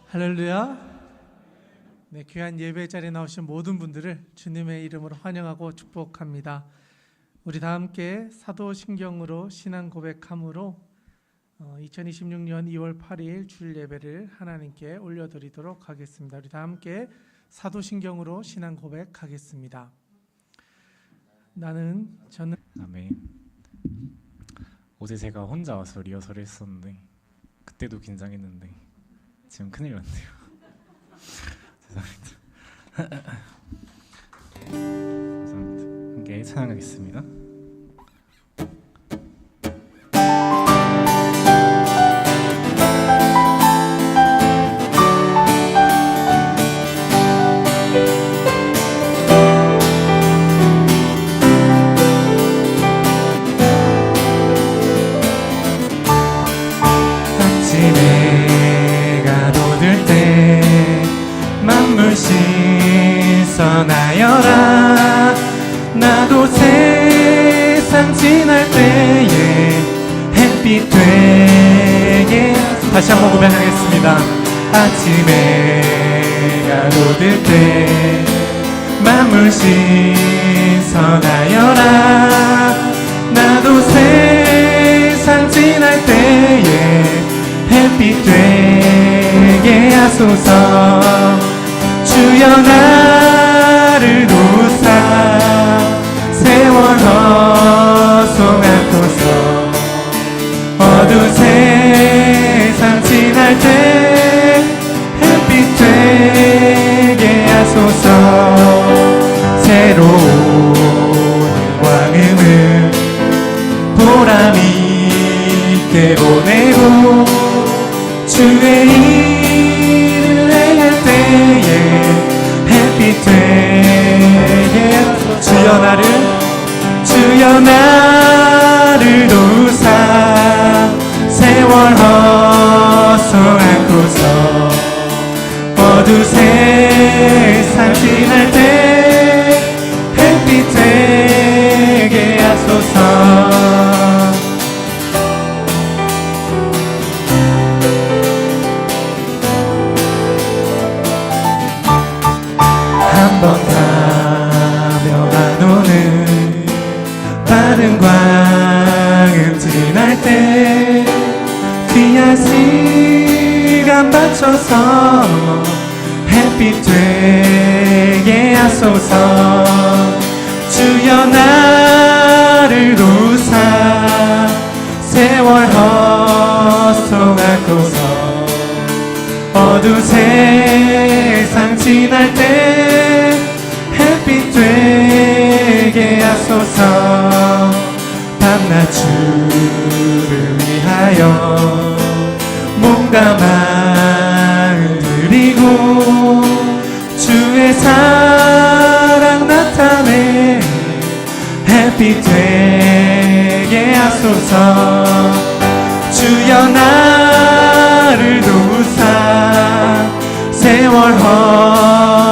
할렐루야. 네, 귀한 예배 자리에 나오신 모든 분들을 주님의 이름으로 환영하고 축복합니다. 우리 다 함께 사도신경으로 신앙 고백함으로 2026년 2월 8일 주일 예배를 하나님께 올려드리도록 하겠습니다. 우리 다 함께 사도신경으로 신앙 고백하겠습니다. 저는 아멘. 어제 제가 혼자 와서 리허설을 했었는데 그때도 긴장했는데 지금 큰일 났네요. 죄송합니다. 죄송합니다. 함께 찬양하겠습니다. 신선하여라. 나도 세상 지날 때에 햇빛 되게. 다시 한번 고백하겠습니다. 아침에 해가 돋을 때 만물 신선하여라. 나도 세상 지날 때에 햇빛 되게 하소서. 주여 나를 도우사 세월 허송하소서. 어두운 세상 지날 때 햇빛 되게 하소서. 새로운 광음을 보람 있게 보내고 주의 일을 행할 때에 햇빛 되게. 주여 나를 도우사 세월 허송하소서. 어두운 세상 지날 때 햇빛 되게 하소서. 한번 가면 안 오는 빠른 광음 지날 때 귀한 시간 맞춰서 햇빛 되게 하소서. 주여 나를 도우사 세월 허송하소서. 어두운 세상 지날 때 햇빛 되게 하소서. 밤낮 주를 위하여 몸과 마음 드리고 주의 사랑 나타내 햇빛 되게 하소서. 주여 나를 도우사 세월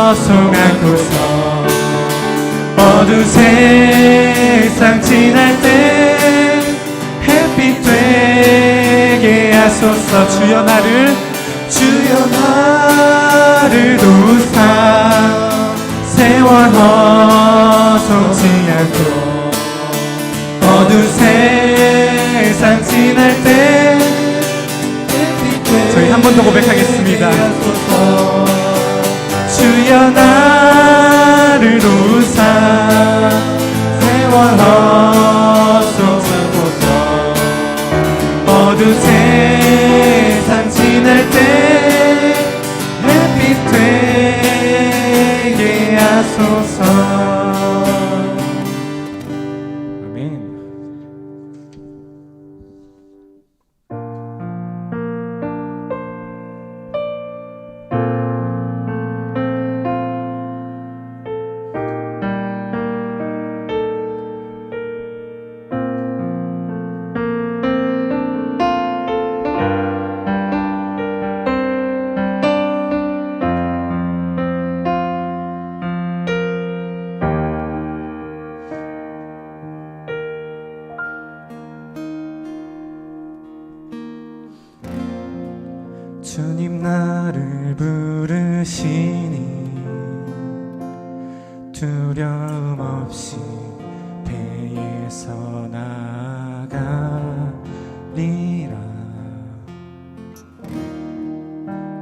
허송하소서. 어두운 세상 지날 때 햇빛 되게 하소서. 주여 나를 도우사 세월 허송치 않고 어두운 세상 지날 때 저희 한 번 더 고백하겠습니다. 주여 나를 도우사 세월 허송하소서. 어두운 세상 지날 때 햇빛 되게 하소서. 주님 나를 부르시니 두려움 없이 배에서 나아가리라.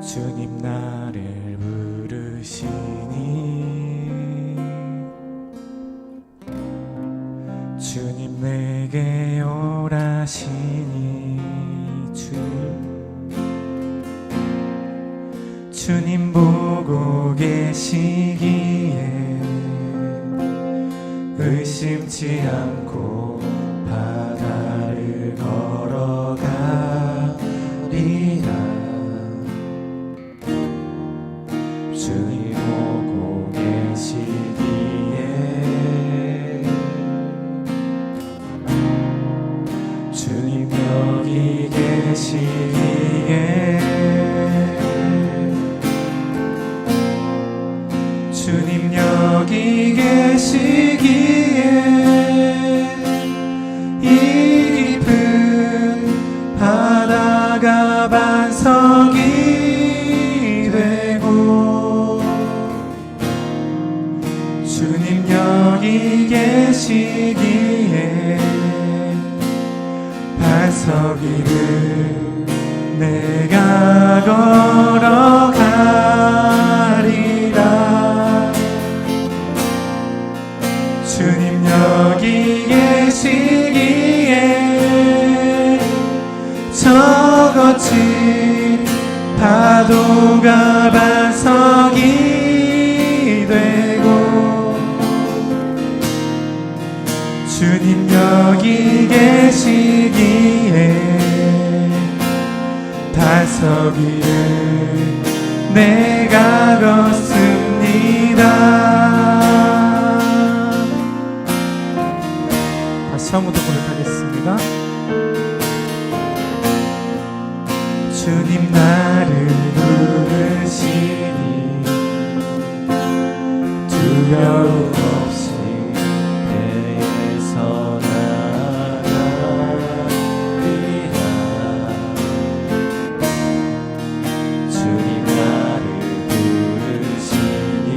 주님 나를 부르시니 주님 내게 오라시니 주님 보고 계시기에 의심치 않고 바다를 걸어가리라. 주님 보고 계시기에 주님 여기 계시기에 주님 여기 계시기에 이 깊은 바다가 반석이 되고 주님 여기 계시기에 반석이를 내가 걸어가리라. 주님 여기 계시기에 저 거친 파도가 반석이 되고 주님 여기 계시기에 반석 위를 내가 걷습니다. 다시 한번 더 고백하겠습니다. 주님 나를 부르시니 두려움 없이 배에서 나가리라. 주님 나를 부르시니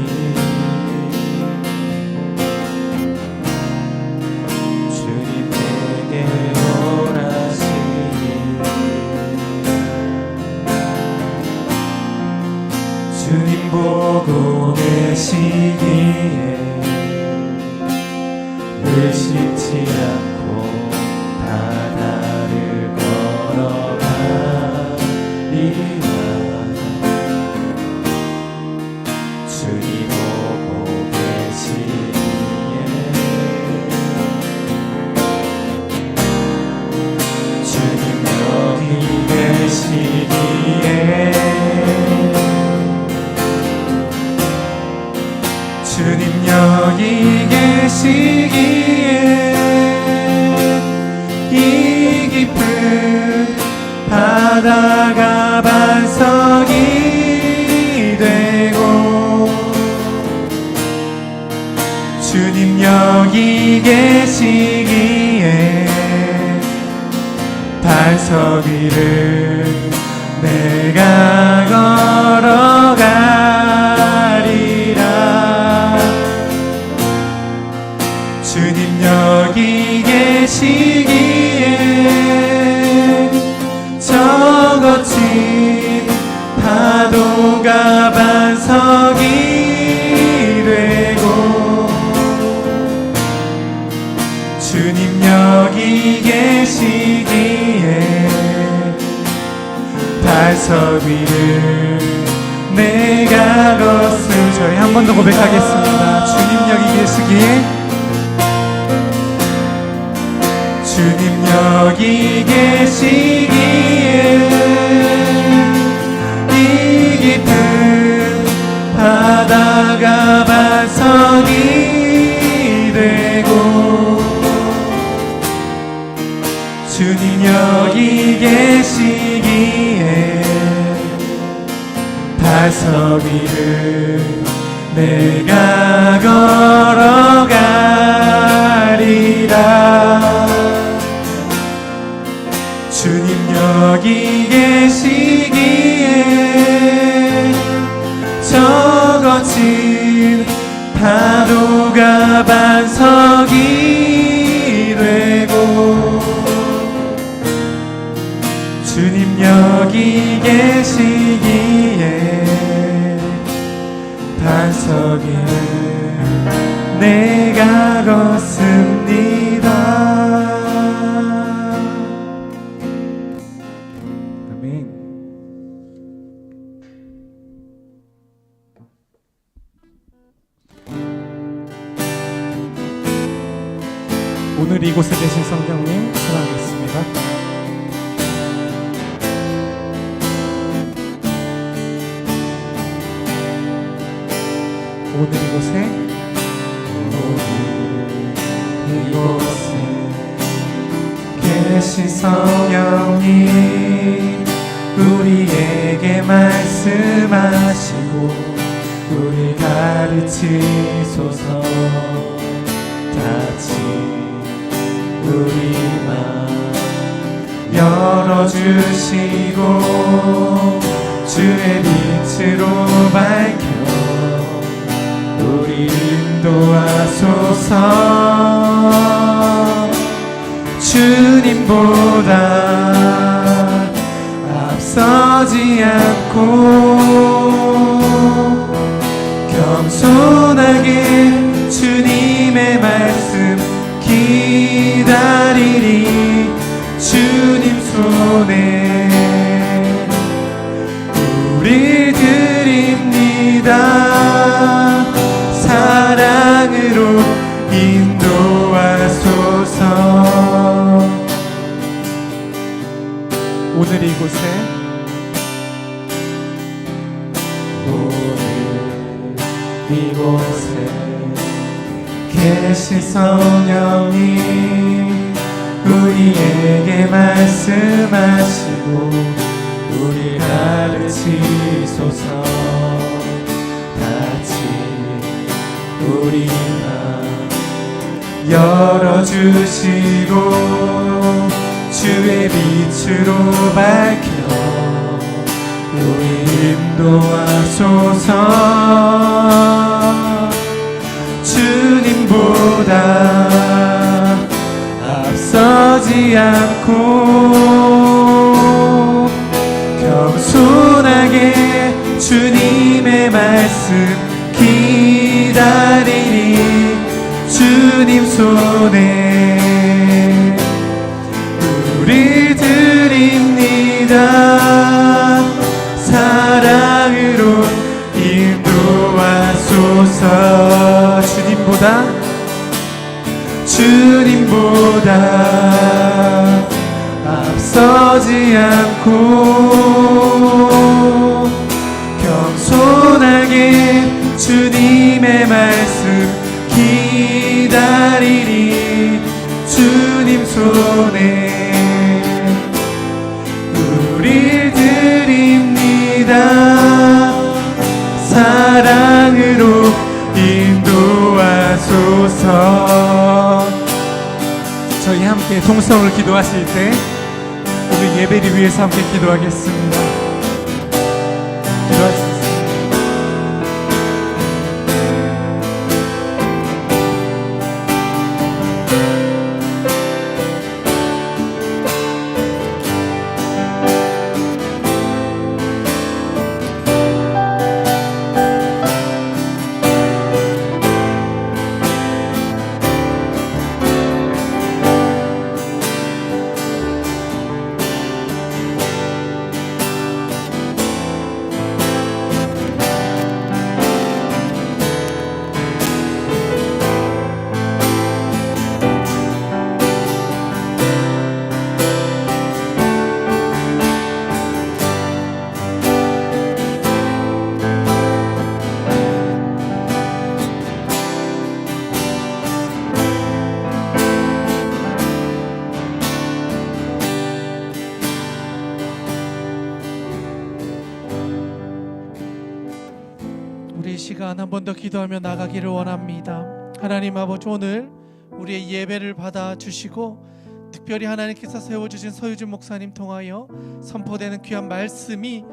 주님 내게 오라시니 주님 보고 계시기에 의심치 않고 바다를 걸어가리라. 주님 보고 계시기에 주님 여기 계시기에 주님 여기 계시기에 이 깊은 바다가 반석이 되고 주님 여기 계시기에 반석 위를 내가 걸어가리라. 주님 여기 계시기에 저 거친 파도가 반석이 되고 주님 여기 계시기에 반석 위를 내가 걷을. 저희 한 번 더 고백하겠습니다. 주님 여기 계시기에 주님 여기 계시기에 이 깊은 바다가 반석이 되고 주님 여기 계시기에 반석 위를 내가 걸어가리라. 주님 여기 계시기에 오늘 이곳에 계신 성령님 사랑하겠습니다. 오늘 이곳에 계신 성령님 우리에게 말씀하시고 우리 가르치소서. 다시 우리 맘 열어주시고 주의 빛으로 밝혀 우리 인도하소서. 주님보다 앞서지 않고 겸손하게 주님의 말씀 기다리리. 주님 손에 우리 드립니다. 사랑으로 인도하소서. 오늘 이곳에 계신 성령님 우리에게 말씀하시고 우리 가르치소서. 같이 우리 맘 열어주시고 주의 빛으로 밝혀 우리 인도하소서. 주님보다 앞서지 않고 겸손하게 주님의 말씀 기다리니. 주님 손에 우리 드립니다. 사랑으로 인도하소서. 주님보다 앞서지 않고 겸손하게 주님의 말씀 기다리니. 주님 손에 우리 드립니다. 사랑으로 인도하소서. 저희 함께 동성을 기도하실 때 우리 예배를 위해서 함께 기도하겠습니다. 기도하시겠습니다. 우리 시간 한 번 더 기도하며 나가기를 원합니다. 하나님 아버지, 오늘 우리의 예배를 받아주시고 특별히 하나님께서 세워주신 서유준 목사님 통하여 선포되는 귀한 말씀이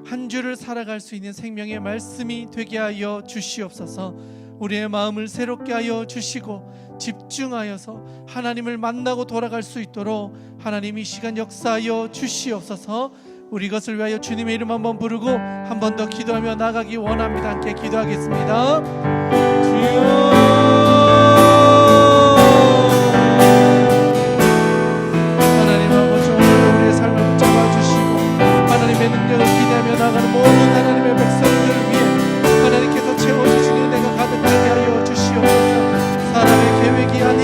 한 주를 살아갈 수 있는 생명의 말씀이 되게 하여 주시옵소서. 우리의 마음을 새롭게 하여 주시고 집중하여서 하나님을 만나고 돌아갈 수 있도록 하나님 이 시간 역사하여 주시옵소서. 우리 것을 위하여 주님의 이름 한번 부르고 한 번 더 기도하며 나가기 원합니다. 함께 기도하겠습니다. 주여, 하나님 아버지, 오늘 우리의 삶을 붙잡아주시고 하나님의 능력을 기대하며 나가는 모든 하나님의 백성들을 위해 하나님께서 채워주시는 은혜가 가득하게 하여 주시옵소서. 사람의 계획이 아닌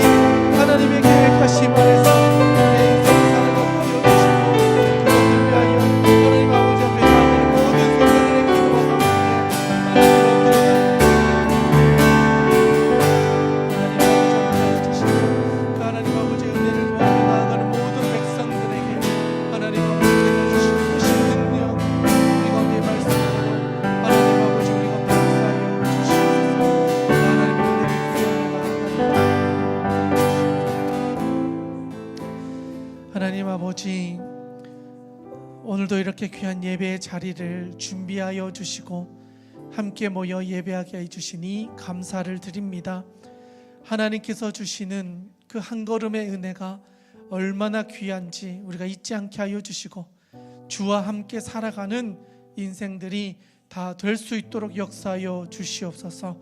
하나님의 계획 다시 말해서 우리의 인생을 살아가고 보여주시고 그것을 위하여 하나님 아버지 앞에 나아가는 모든 성도들의 기도와 하나님 아버지 은혜를 구하며 나아가는 모든 백성들에게 하나님 아버지께서 주시는 크신 능력 우리 가운데 말씀으로 하나님 아버지 우리 가운데 역사하여 주시옵소서. 하나님 은혜를 구하며 나아가는 하나님 아버지 오늘도 이렇게 귀한 예배의 자리를 준비하여 주시고 함께 모여 예배하게 해주시니 감사를 드립니다. 하나님께서 주시는 그 한 걸음의 은혜가 얼마나 귀한지 우리가 잊지 않게 하여 주시고 주와 함께 살아가는 인생들이 다 될 수 있도록 역사하여 주시옵소서.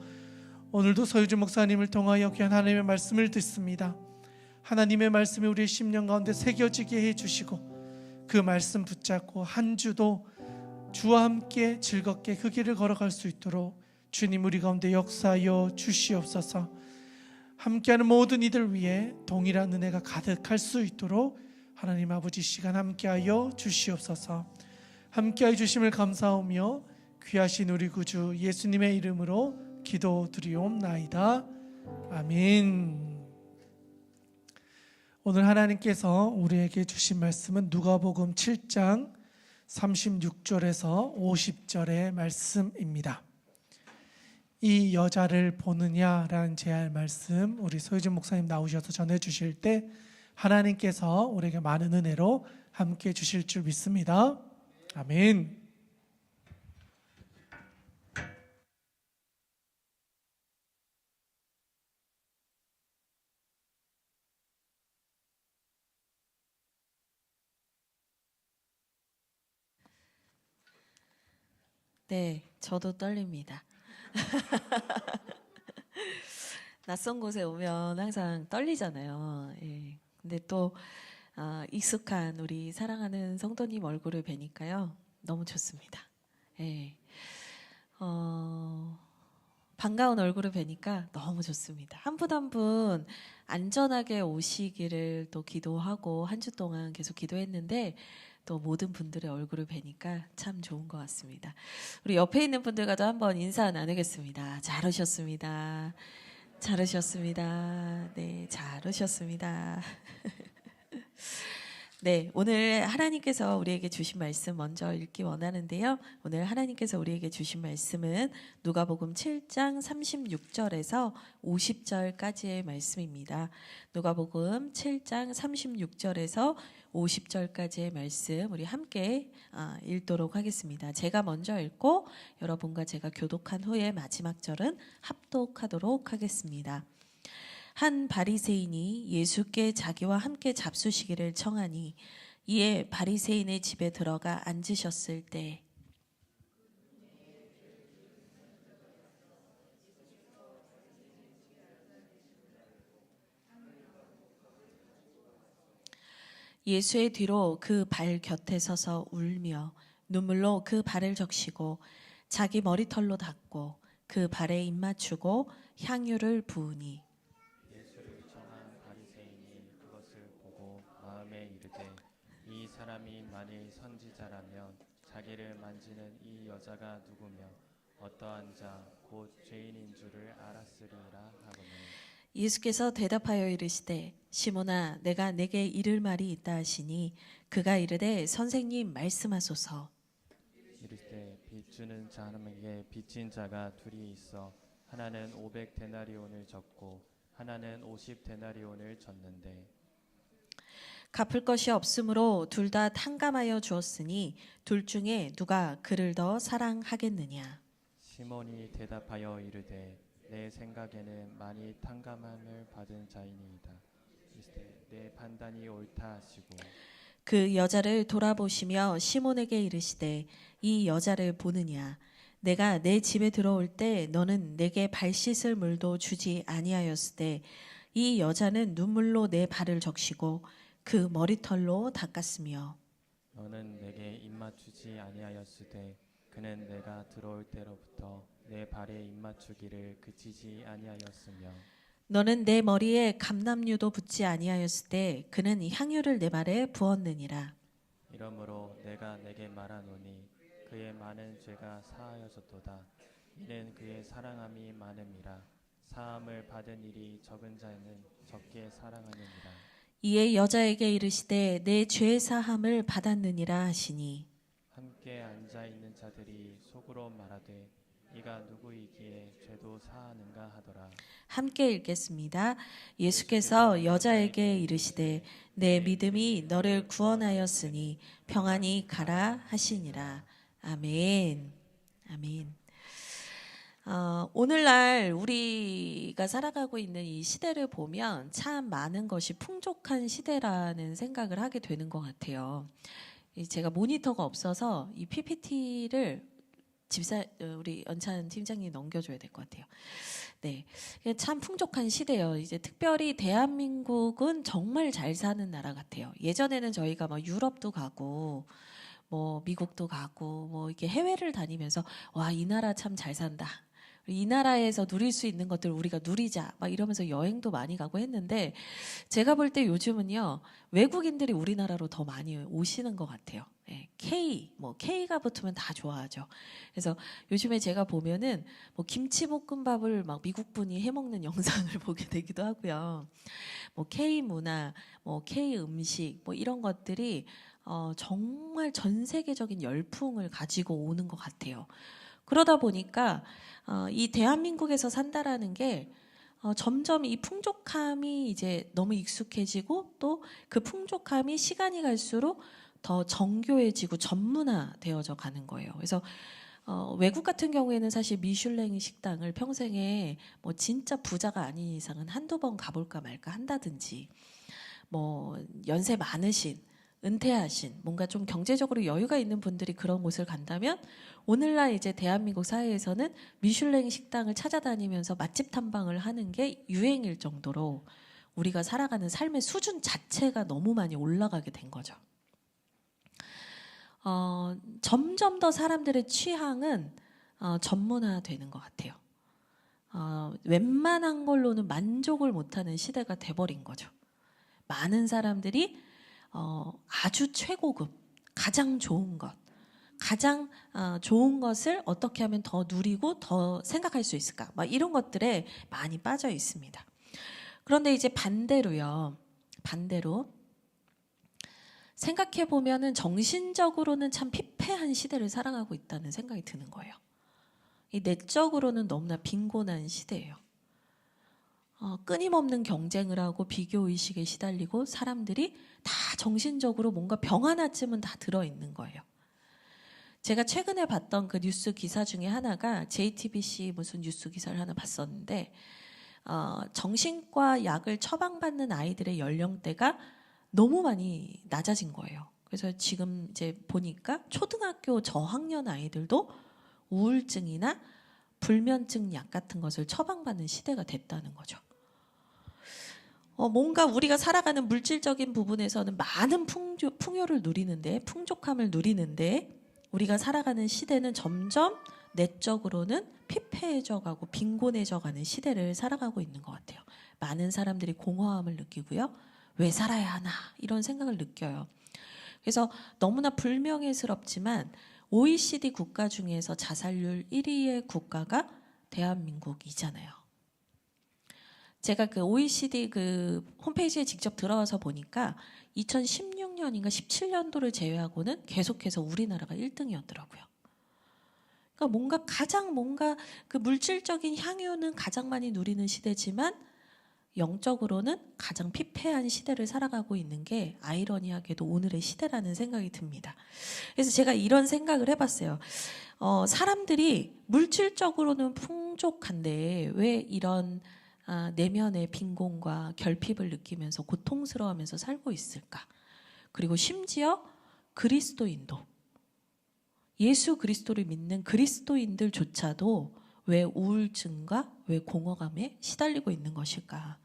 오늘도 서유준 목사님을 통하여 귀한 하나님의 말씀을 듣습니다. 하나님의 말씀이 우리의 심령 가운데 새겨지게 해주시고 그 말씀 붙잡고 한 주도 주와 함께 즐겁게 그 길을 걸어갈 수 있도록 주님 우리 가운데 역사하여 주시옵소서. 함께하는 모든 이들 위해 동일한 은혜가 가득할 수 있도록 하나님 아버지 시간 함께하여 주시옵소서. 함께하여 주심을 감사하며 귀하신 우리 구주 예수님의 이름으로 기도드리옵나이다. 아멘. 오늘 하나님께서 우리에게 주신 말씀은 누가복음 7장 36절에서 50절의 말씀입니다. 이 여자를 보느냐라는 제할 말씀 우리 서유진 목사님 나오셔서 전해주실 때 하나님께서 우리에게 많은 은혜로 함께 주실 줄 믿습니다. 아멘. 네, 저도 떨립니다. 낯선 곳에 오면 항상 떨리잖아요. 예. 근데 또 익숙한 우리 사랑하는 성도님 얼굴을 뵈니까요 너무 좋습니다. 예. 반가운 얼굴을 뵈니까 너무 좋습니다. 한 분 한 분 안전하게 오시기를 또 기도하고 한 주 동안 계속 기도했는데 또 모든 분들의 얼굴을 뵈니까 참 좋은 것 같습니다. 우리 옆에 있는 분들과도 한번 인사 나누겠습니다. 잘 오셨습니다. 잘 오셨습니다. 네, 잘 오셨습니다. 네, 오늘 하나님께서 우리에게 주신 말씀 먼저 읽기 원하는데요. 오늘 하나님께서 우리에게 주신 말씀은 누가복음 7장 36절에서 50절까지의 말씀입니다. 누가복음 7장 36절에서 50절까지의 말씀 우리 함께 읽도록 하겠습니다. 제가 먼저 읽고 여러분과 제가 교독한 후에 마지막 절은 합독하도록 하겠습니다. 한 바리새인이 예수께 자기와 함께 잡수시기를 청하니 이에 바리새인의 집에 들어가 앉으셨을 때 예수의 뒤로 그 발 곁에 서서 울며 눈물로 그 발을 적시고 자기 머리털로 닦고 그 발에 입 맞추고 향유를 부으니 예수를 청한 바리새인이 그것을 보고 마음에 이르되 이 사람이 만일 선지자라면 자기를 만지는 이 여자가 누구며 어떠한 자 곧 죄인인 줄을 알았으리라 하거늘. 예수께서 대답하여 이르시되 시몬아 내가 네게 이를 말이 있다 하시니 그가 이르되 선생님 말씀하소서. 이르시되 빚 주는 사람에게 빚진 자가 둘이 있어 하나는 500데나리온을 졌고 하나는 50데나리온을 졌는데 갚을 것이 없으므로 둘 다 탕감하여 주었으니 둘 중에 누가 그를 더 사랑하겠느냐. 시몬이 대답하여 이르되 내 생각에는 많이 탕감함을 받은 자이니이다. 이르시되 내 판단이 옳다 하시고 그 여자를 돌아보시며 시몬에게 이르시되 이 여자를 보느냐. 내가 내 집에 들어올 때 너는 내게 발 씻을 물도 주지 아니하였으되 이 여자는 눈물로 내 발을 적시고 그 머리털로 닦았으며 너는 내게 입맞추지 아니하였으되 그는 내가 들어올 때로부터 내 발에 입맞추기를 그치지 아니하였으며 너는 내 머리에 감람류도 붙지 아니하였을 때 그는 이 향유를 내 발에 부었느니라. 이러므로 내가 내게 말하노니 그의 많은 죄가 사하여졌도다. 이는 그의 사랑함이 많음이라. 사함을 받은 일이 적은 자는 적게 사랑하느니라. 이에 여자에게 이르시되 내 죄 사함을 받았느니라 하시니 함께 앉아 있는 자들이 속으로 말하되 이가 누구이기에 죄도 사하는가 하더라. 함께 읽겠습니다. 예수께서 여자에게 이르시되 내 믿음이 너를 구원하였으니 평안히 가라 하시니라. 아멘. 아멘. 오늘날 우리가 살아가고 있는 이 시대를 보면 참 많은 것이 풍족한 시대라는 생각을 하게 되는 것 같아요. 제가 모니터가 없어서 이 PPT를 우리 연찬 팀장님이 넘겨줘야 될 것 같아요. 네, 참 풍족한 시대예요. 이제 특별히 대한민국은 정말 잘 사는 나라 같아요. 예전에는 저희가 막 유럽도 가고 뭐 미국도 가고 뭐 이렇게 해외를 다니면서 와, 이 나라 참 잘 산다. 이 나라에서 누릴 수 있는 것들 우리가 누리자 막 이러면서 여행도 많이 가고 했는데 제가 볼 때 요즘은요 외국인들이 우리나라로 더 많이 오시는 것 같아요. 네, K가 붙으면 다 좋아하죠. 그래서 요즘에 제가 보면은 뭐 김치볶음밥을 막 미국 분이 해먹는 영상을 보게 되기도 하고요. 뭐 K 문화, 뭐 K 음식, 뭐 이런 것들이 정말 전 세계적인 열풍을 가지고 오는 것 같아요. 그러다 보니까 이 대한민국에서 산다라는 게 점점 이 풍족함이 이제 너무 익숙해지고 또 그 풍족함이 시간이 갈수록 더 정교해지고 전문화되어져 가는 거예요. 그래서 외국 같은 경우에는 사실 미슐랭 식당을 평생에 뭐 진짜 부자가 아닌 이상은 한두 번 가볼까 말까 한다든지 뭐 연세 많으신 은퇴하신 뭔가 좀 경제적으로 여유가 있는 분들이 그런 곳을 간다면 오늘날 이제 대한민국 사회에서는 미슐랭 식당을 찾아다니면서 맛집 탐방을 하는 게 유행일 정도로 우리가 살아가는 삶의 수준 자체가 너무 많이 올라가게 된 거죠. 점점 더 사람들의 취향은 전문화되는 것 같아요. 웬만한 걸로는 만족을 못하는 시대가 돼버린 거죠. 많은 사람들이 아주 최고급, 가장 좋은 것, 가장 좋은 것을 어떻게 하면 더 누리고 더 생각할 수 있을까? 막 이런 것들에 많이 빠져 있습니다. 그런데 이제 반대로 생각해 보면은 정신적으로는 참 피폐한 시대를 살아가고 있다는 생각이 드는 거예요. 이 내적으로는 너무나 빈곤한 시대예요. 끊임없는 경쟁을 하고 비교 의식에 시달리고 사람들이 다 정신적으로 뭔가 병 하나쯤은 다 들어있는 거예요. 제가 최근에 봤던 그 뉴스 기사 중에 하나가 JTBC 무슨 뉴스 기사를 하나 봤었는데 정신과 약을 처방받는 아이들의 연령대가 너무 많이 낮아진 거예요. 그래서 지금 이제 보니까 초등학교 저학년 아이들도 우울증이나 불면증 약 같은 것을 처방받는 시대가 됐다는 거죠. 뭔가 우리가 살아가는 물질적인 부분에서는 많은 풍요를 누리는데, 풍족함을 누리는데 우리가 살아가는 시대는 점점 내적으로는 피폐해져 가고 빈곤해져 가는 시대를 살아가고 있는 것 같아요. 많은 사람들이 공허함을 느끼고요. 왜 살아야 하나 이런 생각을 느껴요. 그래서 너무나 불명예스럽지만 OECD 국가 중에서 자살률 1위의 국가가 대한민국이잖아요. 제가 그 OECD 그 홈페이지에 직접 들어가서 보니까 2016년인가 17년도를 제외하고는 계속해서 우리나라가 1등이었더라고요. 그러니까 뭔가 그 물질적인 향유는 가장 많이 누리는 시대지만 영적으로는 가장 피폐한 시대를 살아가고 있는 게 아이러니하게도 오늘의 시대라는 생각이 듭니다. 그래서 제가 이런 생각을 해봤어요. 사람들이 물질적으로는 풍족한데 왜 이런 내면의 빈곤과 결핍을 느끼면서 고통스러워하면서 살고 있을까? 그리고 심지어 그리스도인도 예수 그리스도를 믿는 그리스도인들조차도 왜 우울증과 왜 공허감에 시달리고 있는 것일까?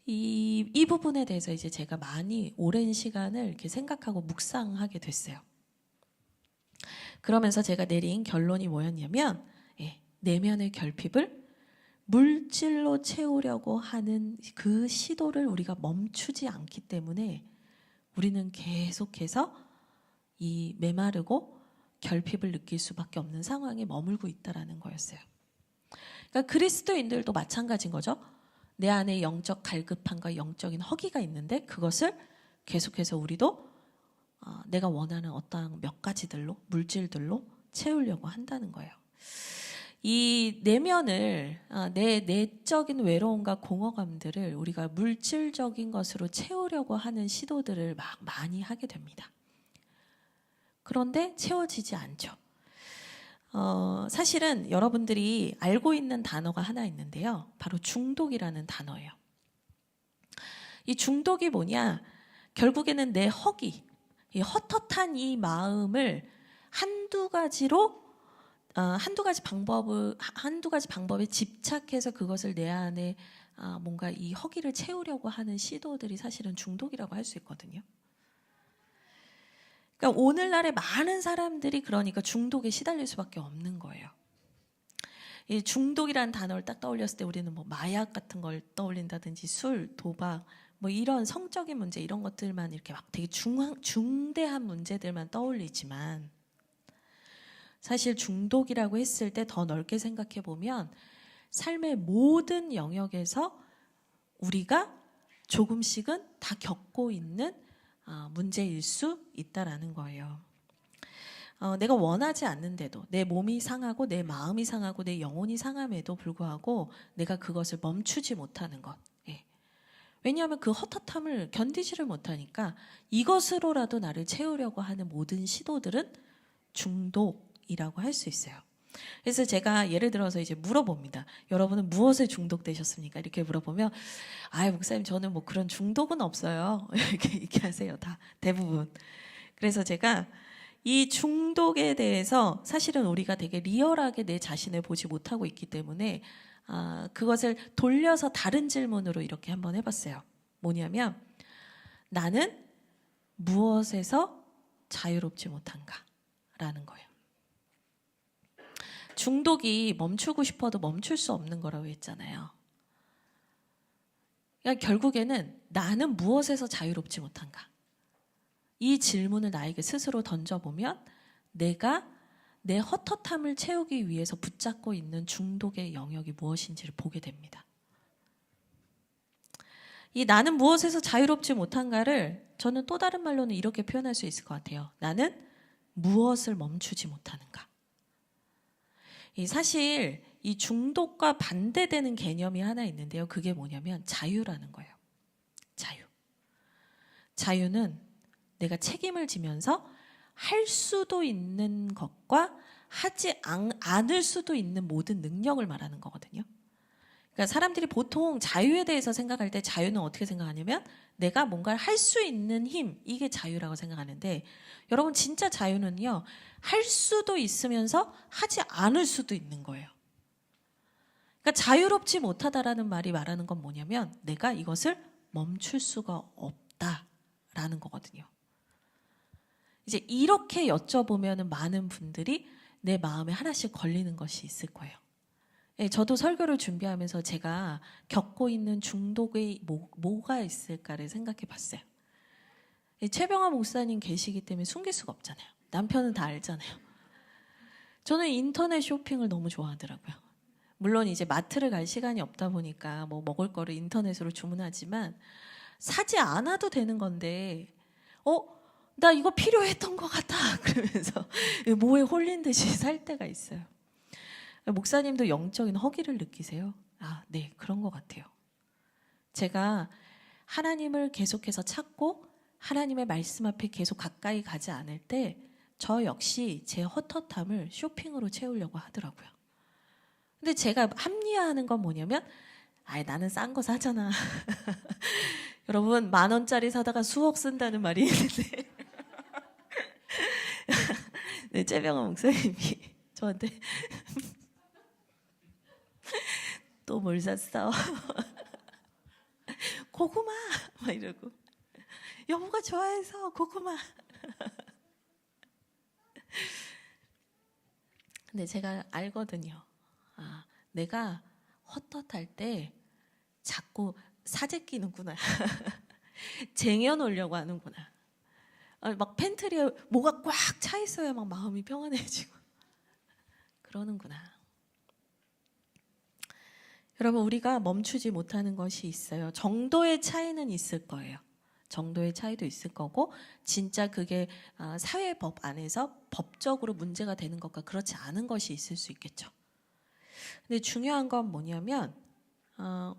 이 부분에 대해서 이제 제가 많이 오랜 시간을 이렇게 생각하고 묵상하게 됐어요. 그러면서 제가 내린 결론이 뭐였냐면, 내면의 결핍을 물질로 채우려고 하는 그 시도를 우리가 멈추지 않기 때문에 우리는 계속해서 이 메마르고 결핍을 느낄 수밖에 없는 상황에 머물고 있다라는 거였어요. 그러니까 그리스도인들도 마찬가지인 거죠. 내 안에 영적 갈급함과 영적인 허기가 있는데 그것을 계속해서 우리도 내가 원하는 어떠한 몇 가지들로, 물질들로 채우려고 한다는 거예요. 이 내면을, 내 내적인 외로움과 공허감들을 우리가 물질적인 것으로 채우려고 하는 시도들을 막 많이 하게 됩니다. 그런데 채워지지 않죠. 사실은 여러분들이 알고 있는 단어가 하나 있는데요. 바로 중독이라는 단어예요. 이 중독이 뭐냐? 결국에는 내 허기, 이 헛헛한 이 마음을 한두 가지 방법에 집착해서 그것을 내 안에 뭔가 이 허기를 채우려고 하는 시도들이 사실은 중독이라고 할 수 있거든요. 그러니까 오늘날의 많은 사람들이 그러니까 중독에 시달릴 수밖에 없는 거예요. 이 중독이라는 단어를 딱 떠올렸을 때 우리는 뭐 마약 같은 걸 떠올린다든지 술, 도박, 뭐 이런 성적인 문제 이런 것들만 이렇게 막 되게 중대한 문제들만 떠올리지만 사실 중독이라고 했을 때 더 넓게 생각해 보면 삶의 모든 영역에서 우리가 조금씩은 다 겪고 있는 문제일 수 있다라는 거예요. 내가 원하지 않는데도 내 몸이 상하고 내 마음이 상하고 내 영혼이 상함에도 불구하고 내가 그것을 멈추지 못하는 것. 왜냐하면 그 헛헛함을 견디지를 못하니까 이것으로라도 나를 채우려고 하는 모든 시도들은 중독이라고 할 수 있어요. 그래서 제가 예를 들어서 이제 물어봅니다. 여러분은 무엇에 중독되셨습니까? 이렇게 물어보면 목사님 저는 뭐 그런 중독은 없어요. 이렇게 얘기하세요. 다 대부분. 그래서 제가 이 중독에 대해서 사실은 우리가 되게 리얼하게 내 자신을 보지 못하고 있기 때문에 그것을 돌려서 다른 질문으로 이렇게 한번 해봤어요. 뭐냐면 나는 무엇에서 자유롭지 못한가? 라는 거예요. 중독이 멈추고 싶어도 멈출 수 없는 거라고 했잖아요. 그러니까 결국에는 나는 무엇에서 자유롭지 못한가? 이 질문을 나에게 스스로 던져보면 내가 내 헛헛함을 채우기 위해서 붙잡고 있는 중독의 영역이 무엇인지를 보게 됩니다. 이 나는 무엇에서 자유롭지 못한가를 저는 또 다른 말로는 이렇게 표현할 수 있을 것 같아요. 나는 무엇을 멈추지 못하는가? 사실 이 중독과 반대되는 개념이 하나 있는데요. 그게 뭐냐면 자유라는 거예요. 자유. 자유는 내가 책임을 지면서 할 수도 있는 것과 하지 않을 수도 있는 모든 능력을 말하는 거거든요. 그러니까 사람들이 보통 자유에 대해서 생각할 때 자유는 어떻게 생각하냐면 내가 뭔가를 할 수 있는 힘, 이게 자유라고 생각하는데 여러분 진짜 자유는요. 할 수도 있으면서 하지 않을 수도 있는 거예요. 그러니까 자유롭지 못하다라는 말이 말하는 건 뭐냐면 내가 이것을 멈출 수가 없다라는 거거든요. 이제 이렇게 여쭤보면 많은 분들이 내 마음에 하나씩 걸리는 것이 있을 거예요. 저도 설교를 준비하면서 제가 겪고 있는 중독의 뭐가 있을까를 생각해 봤어요. 최병화 목사님 계시기 때문에 숨길 수가 없잖아요. 남편은 다 알잖아요. 저는 인터넷 쇼핑을 너무 좋아하더라고요. 물론 이제 마트를 갈 시간이 없다 보니까 뭐 먹을 거를 인터넷으로 주문하지만 사지 않아도 되는 건데 나 이거 필요했던 것 같아 그러면서 뭐에 홀린 듯이 살 때가 있어요. 목사님도 영적인 허기를 느끼세요? 네, 그런 것 같아요. 제가 하나님을 계속해서 찾고 하나님의 말씀 앞에 계속 가까이 가지 않을 때 저 역시 제 헛헛함을 쇼핑으로 채우려고 하더라고요. 근데 제가 합리화하는 건 뭐냐면 나는 싼 거 사잖아. 여러분 10,000원짜리 사다가 수억 쓴다는 말이 있는데 네, 최병화 목사님이 저한테 또 뭘 샀어? 고구마 막 이러고 여보가 좋아해서 고구마. 근데 제가 알거든요. 내가 헛헛할 때 자꾸 사재 끼는구나. 쟁여놓으려고 하는구나. 막 팬트리에 뭐가 꽉 차 있어야 막 마음이 평안해지고 그러는구나. 여러분, 우리가 멈추지 못하는 것이 있어요. 정도의 차이는 있을 거예요. 정도의 차이도 있을 거고, 진짜 그게 사회법 안에서 법적으로 문제가 되는 것과 그렇지 않은 것이 있을 수 있겠죠. 근데 중요한 건 뭐냐면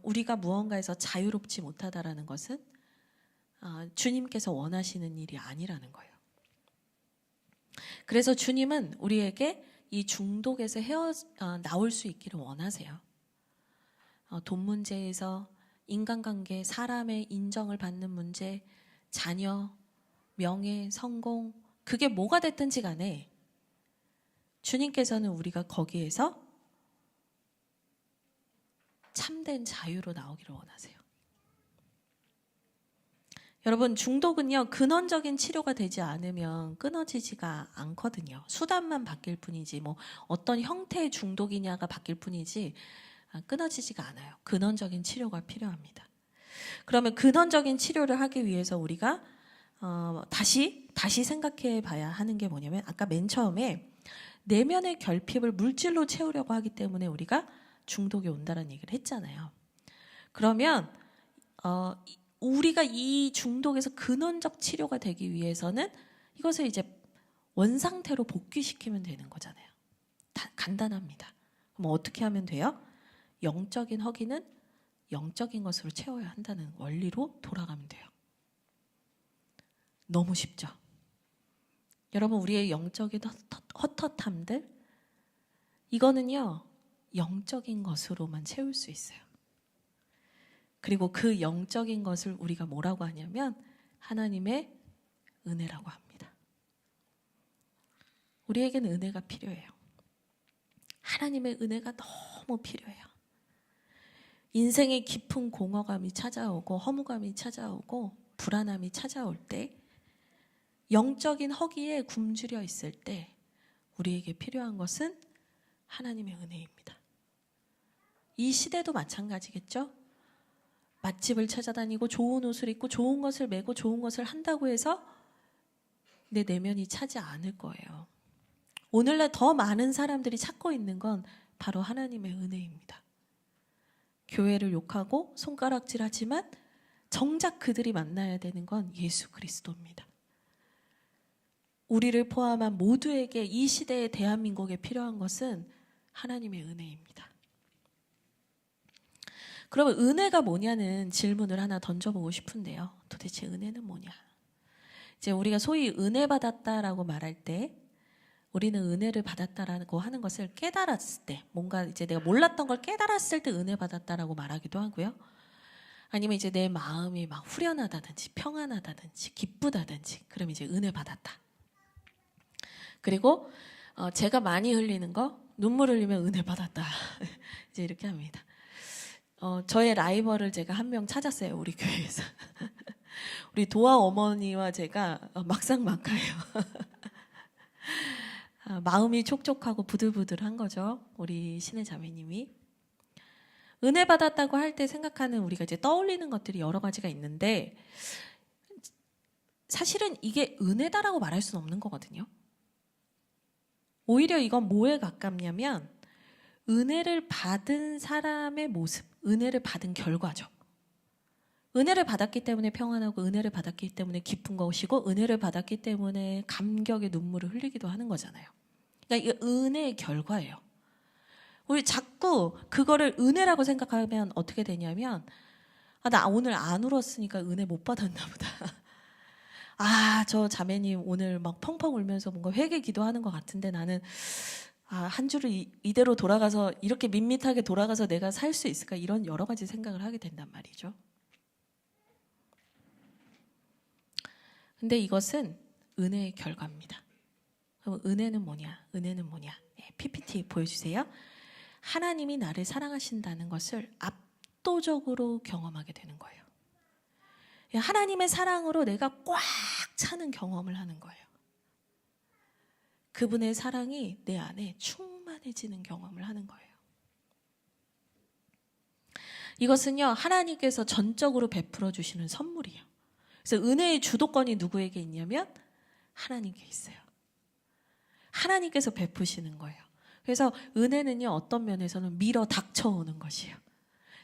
우리가 무언가에서 자유롭지 못하다라는 것은 주님께서 원하시는 일이 아니라는 거예요. 그래서 주님은 우리에게 이 중독에서 나올 수 있기를 원하세요. 돈 문제에서 인간관계, 사람의 인정을 받는 문제, 자녀, 명예, 성공, 그게 뭐가 됐든지 간에 주님께서는 우리가 거기에서 참된 자유로 나오기를 원하세요. 여러분, 중독은요, 근원적인 치료가 되지 않으면 끊어지지가 않거든요. 수단만 바뀔 뿐이지, 뭐 어떤 형태의 중독이냐가 바뀔 뿐이지 끊어지지가 않아요. 근원적인 치료가 필요합니다. 그러면 근원적인 치료를 하기 위해서 우리가 다시 생각해 봐야 하는 게 뭐냐면, 아까 맨 처음에 내면의 결핍을 물질로 채우려고 하기 때문에 우리가 중독이 온다는 얘기를 했잖아요. 그러면 우리가 이 중독에서 근원적 치료가 되기 위해서는 이것을 이제 원상태로 복귀시키면 되는 거잖아요. 간단합니다. 그럼 어떻게 하면 돼요? 영적인 허기는 영적인 것으로 채워야 한다는 원리로 돌아가면 돼요. 너무 쉽죠? 여러분, 우리의 영적인 헛헛함들, 이거는요, 영적인 것으로만 채울 수 있어요. 그리고 그 영적인 것을 우리가 뭐라고 하냐면 하나님의 은혜라고 합니다. 우리에게는 은혜가 필요해요. 하나님의 은혜가 너무 필요해요. 인생의 깊은 공허감이 찾아오고 허무감이 찾아오고 불안함이 찾아올 때, 영적인 허기에 굶주려 있을 때 우리에게 필요한 것은 하나님의 은혜입니다. 이 시대도 마찬가지겠죠? 맛집을 찾아다니고 좋은 옷을 입고 좋은 것을 메고 좋은 것을 한다고 해서 내 내면이 차지 않을 거예요. 오늘날 더 많은 사람들이 찾고 있는 건 바로 하나님의 은혜입니다. 교회를 욕하고 손가락질하지만 정작 그들이 만나야 되는 건 예수 그리스도입니다. 우리를 포함한 모두에게 이 시대의 대한민국에 필요한 것은 하나님의 은혜입니다. 그러면 은혜가 뭐냐는 질문을 하나 던져보고 싶은데요. 도대체 은혜는 뭐냐? 이제 우리가 소위 은혜 받았다라고 말할 때, 우리는 은혜를 받았다라고 하는 것을 깨달았을 때, 뭔가 이제 내가 몰랐던 걸 깨달았을 때 은혜 받았다라고 말하기도 하고요. 아니면 이제 내 마음이 막 후련하다든지 평안하다든지 기쁘다든지, 그럼 이제 은혜 받았다. 그리고 제가 많이 흘리는 거, 눈물 흘리면 은혜 받았다. 이제 이렇게 합니다. 저의 라이벌을 제가 한 명 찾았어요, 우리 교회에서. 우리 도화 어머니와 제가 막상막하예요. 마음이 촉촉하고 부들부들한 거죠, 우리 신의 자매님이. 은혜 받았다고 할 때 생각하는, 우리가 이제 떠올리는 것들이 여러 가지가 있는데, 사실은 이게 은혜다라고 말할 수는 없는 거거든요. 오히려 이건 뭐에 가깝냐면 은혜를 받은 사람의 모습, 은혜를 받은 결과죠. 은혜를 받았기 때문에 평안하고, 은혜를 받았기 때문에 기쁜 것이고, 은혜를 받았기 때문에 감격의 눈물을 흘리기도 하는 거잖아요. 그러니까 이게 은혜의 결과예요. 우리 자꾸 그거를 은혜라고 생각하면 어떻게 되냐면, 나 오늘 안 울었으니까 은혜 못 받았나 보다. 저 자매님 오늘 막 펑펑 울면서 뭔가 회개 기도하는 것 같은데 나는 한 주를 이대로 돌아가서, 이렇게 밋밋하게 돌아가서 내가 살 수 있을까? 이런 여러 가지 생각을 하게 된단 말이죠. 근데 이것은 은혜의 결과입니다. 그럼 은혜는 뭐냐? 은혜는 뭐냐? PPT 보여주세요. 하나님이 나를 사랑하신다는 것을 압도적으로 경험하게 되는 거예요. 하나님의 사랑으로 내가 꽉 차는 경험을 하는 거예요. 그분의 사랑이 내 안에 충만해지는 경험을 하는 거예요. 이것은요, 하나님께서 전적으로 베풀어 주시는 선물이에요. 그래서 은혜의 주도권이 누구에게 있냐면 하나님께 있어요. 하나님께서 베푸시는 거예요. 그래서 은혜는요, 어떤 면에서는 밀어 닥쳐오는 것이에요.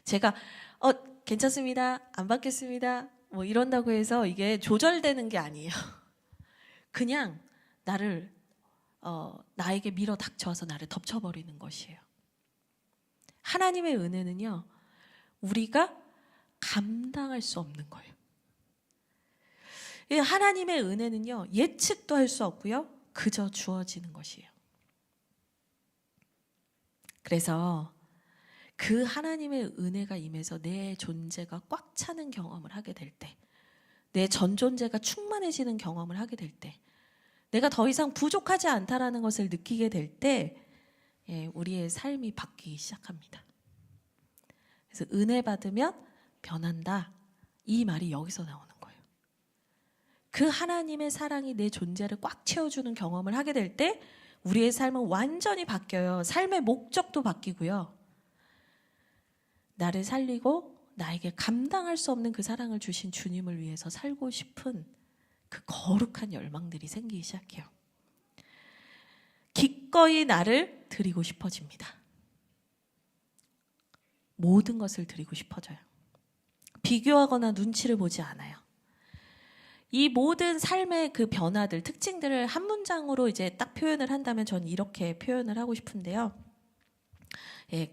제가 괜찮습니다, 안 받겠습니다, 뭐 이런다고 해서 이게 조절되는 게 아니에요. 그냥 나에게 밀어 닥쳐와서 나를 덮쳐버리는 것이에요. 하나님의 은혜는요, 우리가 감당할 수 없는 거예요. 하나님의 은혜는요, 예측도 할 수 없고요, 그저 주어지는 것이에요. 그래서 그 하나님의 은혜가 임해서 내 존재가 꽉 차는 경험을 하게 될 때, 내 전 존재가 충만해지는 경험을 하게 될 때, 내가 더 이상 부족하지 않다라는 것을 느끼게 될 때, 우리의 삶이 바뀌기 시작합니다. 그래서 은혜 받으면 변한다, 이 말이 여기서 나오는 거예요. 그 하나님의 사랑이 내 존재를 꽉 채워주는 경험을 하게 될 때 우리의 삶은 완전히 바뀌어요. 삶의 목적도 바뀌고요, 나를 살리고 나에게 감당할 수 없는 그 사랑을 주신 주님을 위해서 살고 싶은 그 거룩한 열망들이 생기기 시작해요. 기꺼이 나를 드리고 싶어집니다. 모든 것을 드리고 싶어져요. 비교하거나 눈치를 보지 않아요. 이 모든 삶의 그 변화들, 특징들을 한 문장으로 이제 딱 표현을 한다면 전 이렇게 표현을 하고 싶은데요.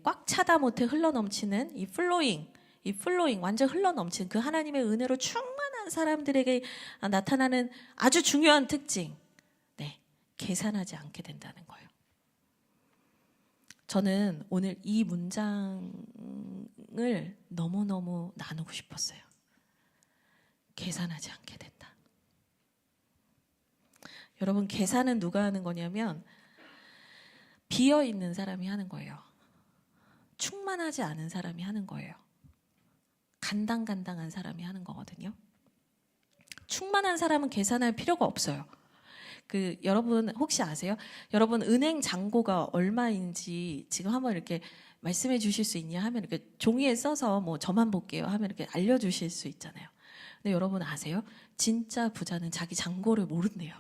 꽉 차다 못해 흘러넘치는 이 플로잉, 완전 흘러넘치는 그 하나님의 은혜로 충만한 사람들에게 나타나는 아주 중요한 특징, 계산하지 않게 된다는 거예요. 저는 오늘 이 문장을 너무너무 나누고 싶었어요. 계산하지 않게 된다. 여러분, 계산은 누가 하는 거냐면 비어있는 사람이 하는 거예요. 충만하지 않은 사람이 하는 거예요. 간당간당한 사람이 하는 거거든요. 충만한 사람은 계산할 필요가 없어요. 여러분 혹시 아세요? 여러분 은행 잔고가 얼마인지 지금 한번 이렇게 말씀해 주실 수 있냐 하면 이렇게 종이에 써서 뭐 저만 볼게요 하면 이렇게 알려주실 수 있잖아요. 근데 여러분 아세요? 진짜 부자는 자기 잔고를 모른대요.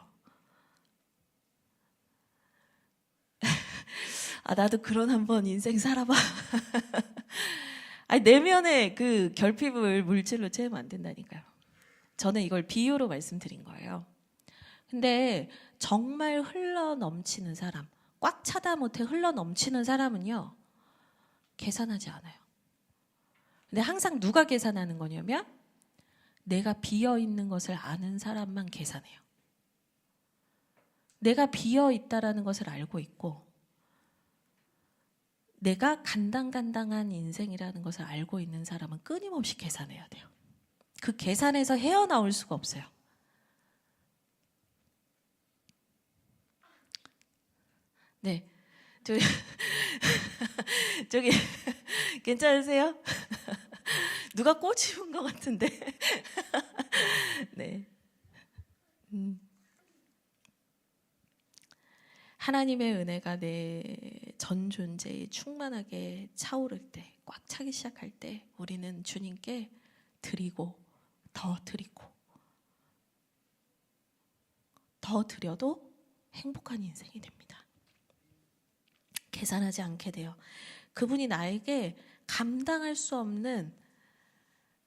나도 그런 한번 인생 살아봐. 내면의 그 결핍을 물질로 채우면 안 된다니까요. 저는 이걸 비유로 말씀드린 거예요. 근데 정말 흘러넘치는 사람, 꽉 차다 못해 흘러넘치는 사람은요, 계산하지 않아요. 근데 항상 누가 계산하는 거냐면 내가 비어있는 것을 아는 사람만 계산해요. 내가 비어있다라는 것을 알고 있고 내가 간당간당한 인생이라는 것을 알고 있는 사람은 끊임없이 계산해야 돼요. 그 계산에서 헤어나올 수가 없어요. 네, 저기 괜찮으세요? 누가 꼬집은 것 같은데. 네. 하나님의 은혜가 내 전 존재에 충만하게 차오를 때, 꽉 차기 시작할 때 우리는 주님께 드리고 더 드리고 더 드려도 행복한 인생이 됩니다. 계산하지 않게 돼요. 그분이 나에게 감당할 수 없는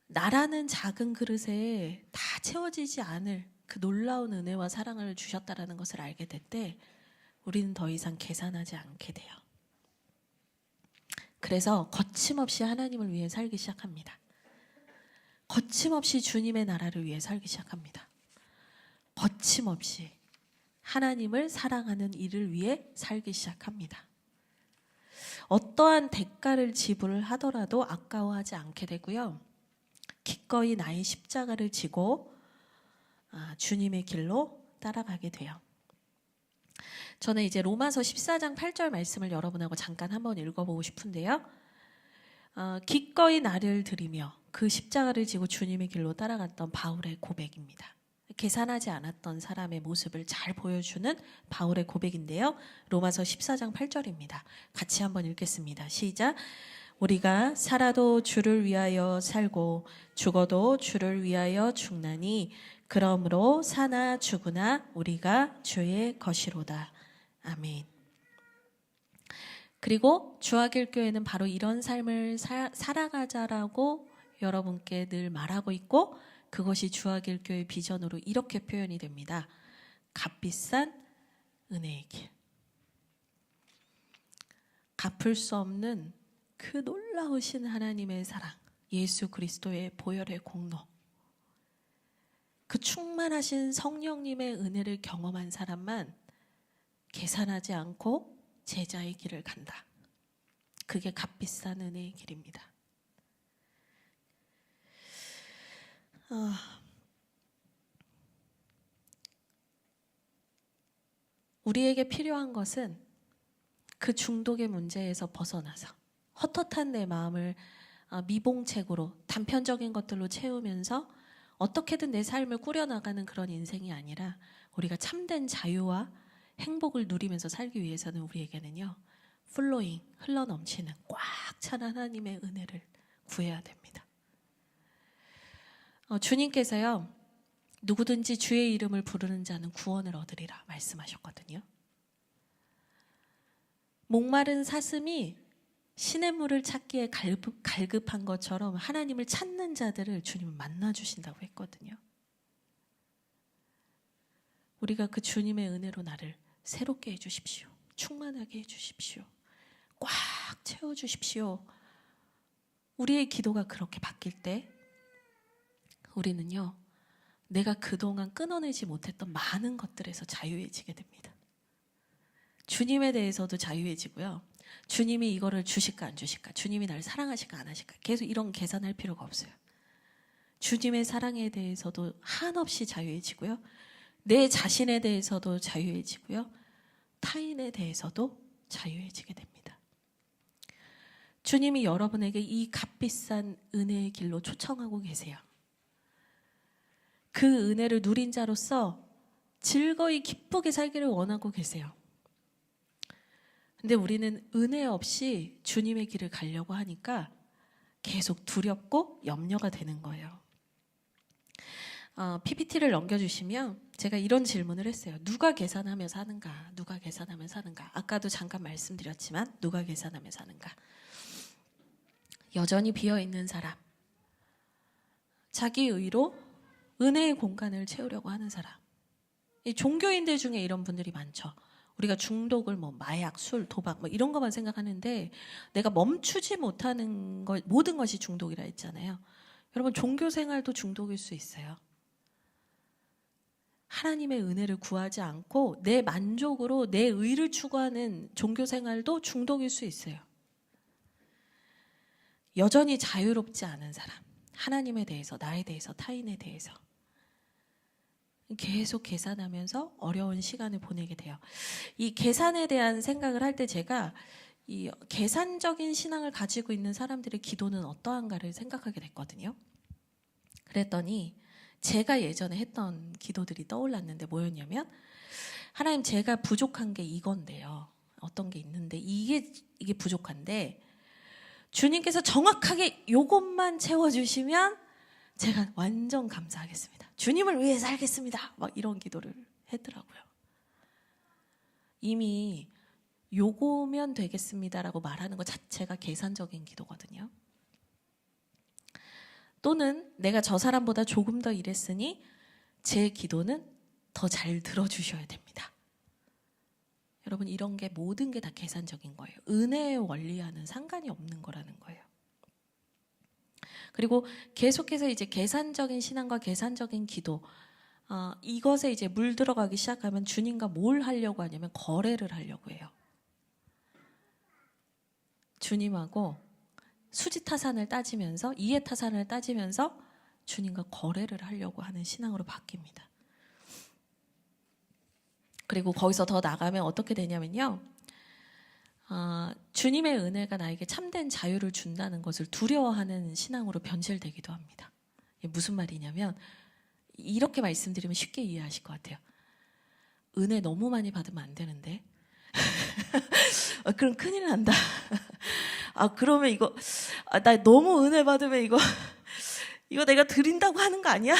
나라는 작은 그릇에 다 채워지지 않을 그 놀라운 은혜와 사랑을 주셨다라는 것을 알게 될 때 우리는 더 이상 계산하지 않게 돼요. 그래서 거침없이 하나님을 위해 살기 시작합니다. 거침없이 주님의 나라를 위해 살기 시작합니다. 거침없이 하나님을 사랑하는 일을 위해 살기 시작합니다. 어떠한 대가를 지불을 하더라도 아까워하지 않게 되고요. 기꺼이 나의 십자가를 지고 주님의 길로 따라가게 돼요. 저는 이제 로마서 14장 8절 말씀을 여러분하고 잠깐 한번 읽어보고 싶은데요. 기꺼이 나를 드리며 그 십자가를 지고 주님의 길로 따라갔던 바울의 고백입니다. 계산하지 않았던 사람의 모습을 잘 보여주는 바울의 고백인데요. 로마서 14장 8절입니다. 같이 한번 읽겠습니다. 시작. 우리가 살아도 주를 위하여 살고 죽어도 주를 위하여 죽나니 그러므로 사나 죽으나 우리가 주의 것이로다. 아멘. 그리고 주하길교회는 바로 이런 삶을 살아가자라고 여러분께 늘 말하고 있고 그것이 주하길교회 비전으로 이렇게 표현이 됩니다. 값비싼 은혜의 길. 갚을 수 없는 그 놀라우신 하나님의 사랑, 예수 그리스도의 보혈의 공로, 그 충만하신 성령님의 은혜를 경험한 사람만 계산하지 않고 제자의 길을 간다. 그게 값비싼 은혜의 길입니다. 우리에게 필요한 것은 그 중독의 문제에서 벗어나서 헛헛한 내 마음을 미봉책으로 단편적인 것들로 채우면서 어떻게든 내 삶을 꾸려나가는 그런 인생이 아니라 우리가 참된 자유와 행복을 누리면서 살기 위해서는 우리에게는요, 플로잉, 흘러넘치는 꽉 찬 하나님의 은혜를 구해야 됩니다. 주님께서요, 누구든지 주의 이름을 부르는 자는 구원을 얻으리라 말씀하셨거든요. 목마른 사슴이 시냇물을 찾기에 갈급한 것처럼 하나님을 찾는 자들을 주님은 만나주신다고 했거든요. 우리가 그 주님의 은혜로 나를 새롭게 해주십시오. 충만하게 해주십시오. 꽉 채워주십시오. 우리의 기도가 그렇게 바뀔 때 우리는요, 내가 그동안 끊어내지 못했던 많은 것들에서 자유해지게 됩니다. 주님에 대해서도 자유해지고요. 주님이 이거를 주실까 안 주실까, 주님이 나를 사랑하실까 안 하실까, 계속 이런 계산할 필요가 없어요. 주님의 사랑에 대해서도 한없이 자유해지고요. 내 자신에 대해서도 자유해지고요. 타인에 대해서도 자유해지게 됩니다. 주님이 여러분에게 이 값비싼 은혜의 길로 초청하고 계세요. 그 은혜를 누린 자로서 즐거이 기쁘게 살기를 원하고 계세요. 근데 우리는 은혜 없이 주님의 길을 가려고 하니까 계속 두렵고 염려가 되는 거예요. PPT를 넘겨주시면 제가 이런 질문을 했어요. 누가 계산하며 사는가? 누가 계산하며 사는가? 아까도 잠깐 말씀드렸지만 누가 계산하며 사는가? 여전히 비어있는 사람, 자기 의로 은혜의 공간을 채우려고 하는 사람. 이 종교인들 중에 이런 분들이 많죠. 우리가 중독을 마약, 술, 도박 이런 것만 생각하는데 내가 멈추지 못하는 것, 모든 것이 중독이라 했잖아요. 여러분, 종교 생활도 중독일 수 있어요. 하나님의 은혜를 구하지 않고 내 만족으로 내 의를 추구하는 종교 생활도 중독일 수 있어요. 여전히 자유롭지 않은 사람, 하나님에 대해서, 나에 대해서, 타인에 대해서 계속 계산하면서 어려운 시간을 보내게 돼요. 이 계산에 대한 생각을 할 때 제가 이 계산적인 신앙을 가지고 있는 사람들의 기도는 어떠한가를 생각하게 됐거든요. 그랬더니 제가 예전에 했던 기도들이 떠올랐는데 뭐였냐면, 하나님, 제가 부족한 게 이건데요. 어떤 게 있는데 이게 부족한데 주님께서 정확하게 요것만 채워주시면 제가 완전 감사하겠습니다. 주님을 위해 살겠습니다. 이런 기도를 했더라고요. 이미 요거면 되겠습니다라고 말하는 것 자체가 계산적인 기도거든요. 또는 내가 저 사람보다 조금 더 일했으니 제 기도는 더 잘 들어주셔야 됩니다. 여러분, 이런 게 모든 게 다 계산적인 거예요. 은혜의 원리와는 상관이 없는 거라는 거예요. 그리고 계속해서 이제 계산적인 신앙과 계산적인 기도, 이것에 이제 물들어가기 시작하면 주님과 뭘 하려고 하냐면 거래를 하려고 해요. 주님하고 수지타산을 따지면서, 이해타산을 따지면서 주님과 거래를 하려고 하는 신앙으로 바뀝니다. 그리고 거기서 더 나가면 어떻게 되냐면요, 주님의 은혜가 나에게 참된 자유를 준다는 것을 두려워하는 신앙으로 변질되기도 합니다. 이게 무슨 말이냐면, 이렇게 말씀드리면 쉽게 이해하실 것 같아요. 은혜 너무 많이 받으면 안 되는데 그럼 큰일 난다. 그러면 이거 나 너무 은혜 받으면 이거 내가 드린다고 하는 거 아니야?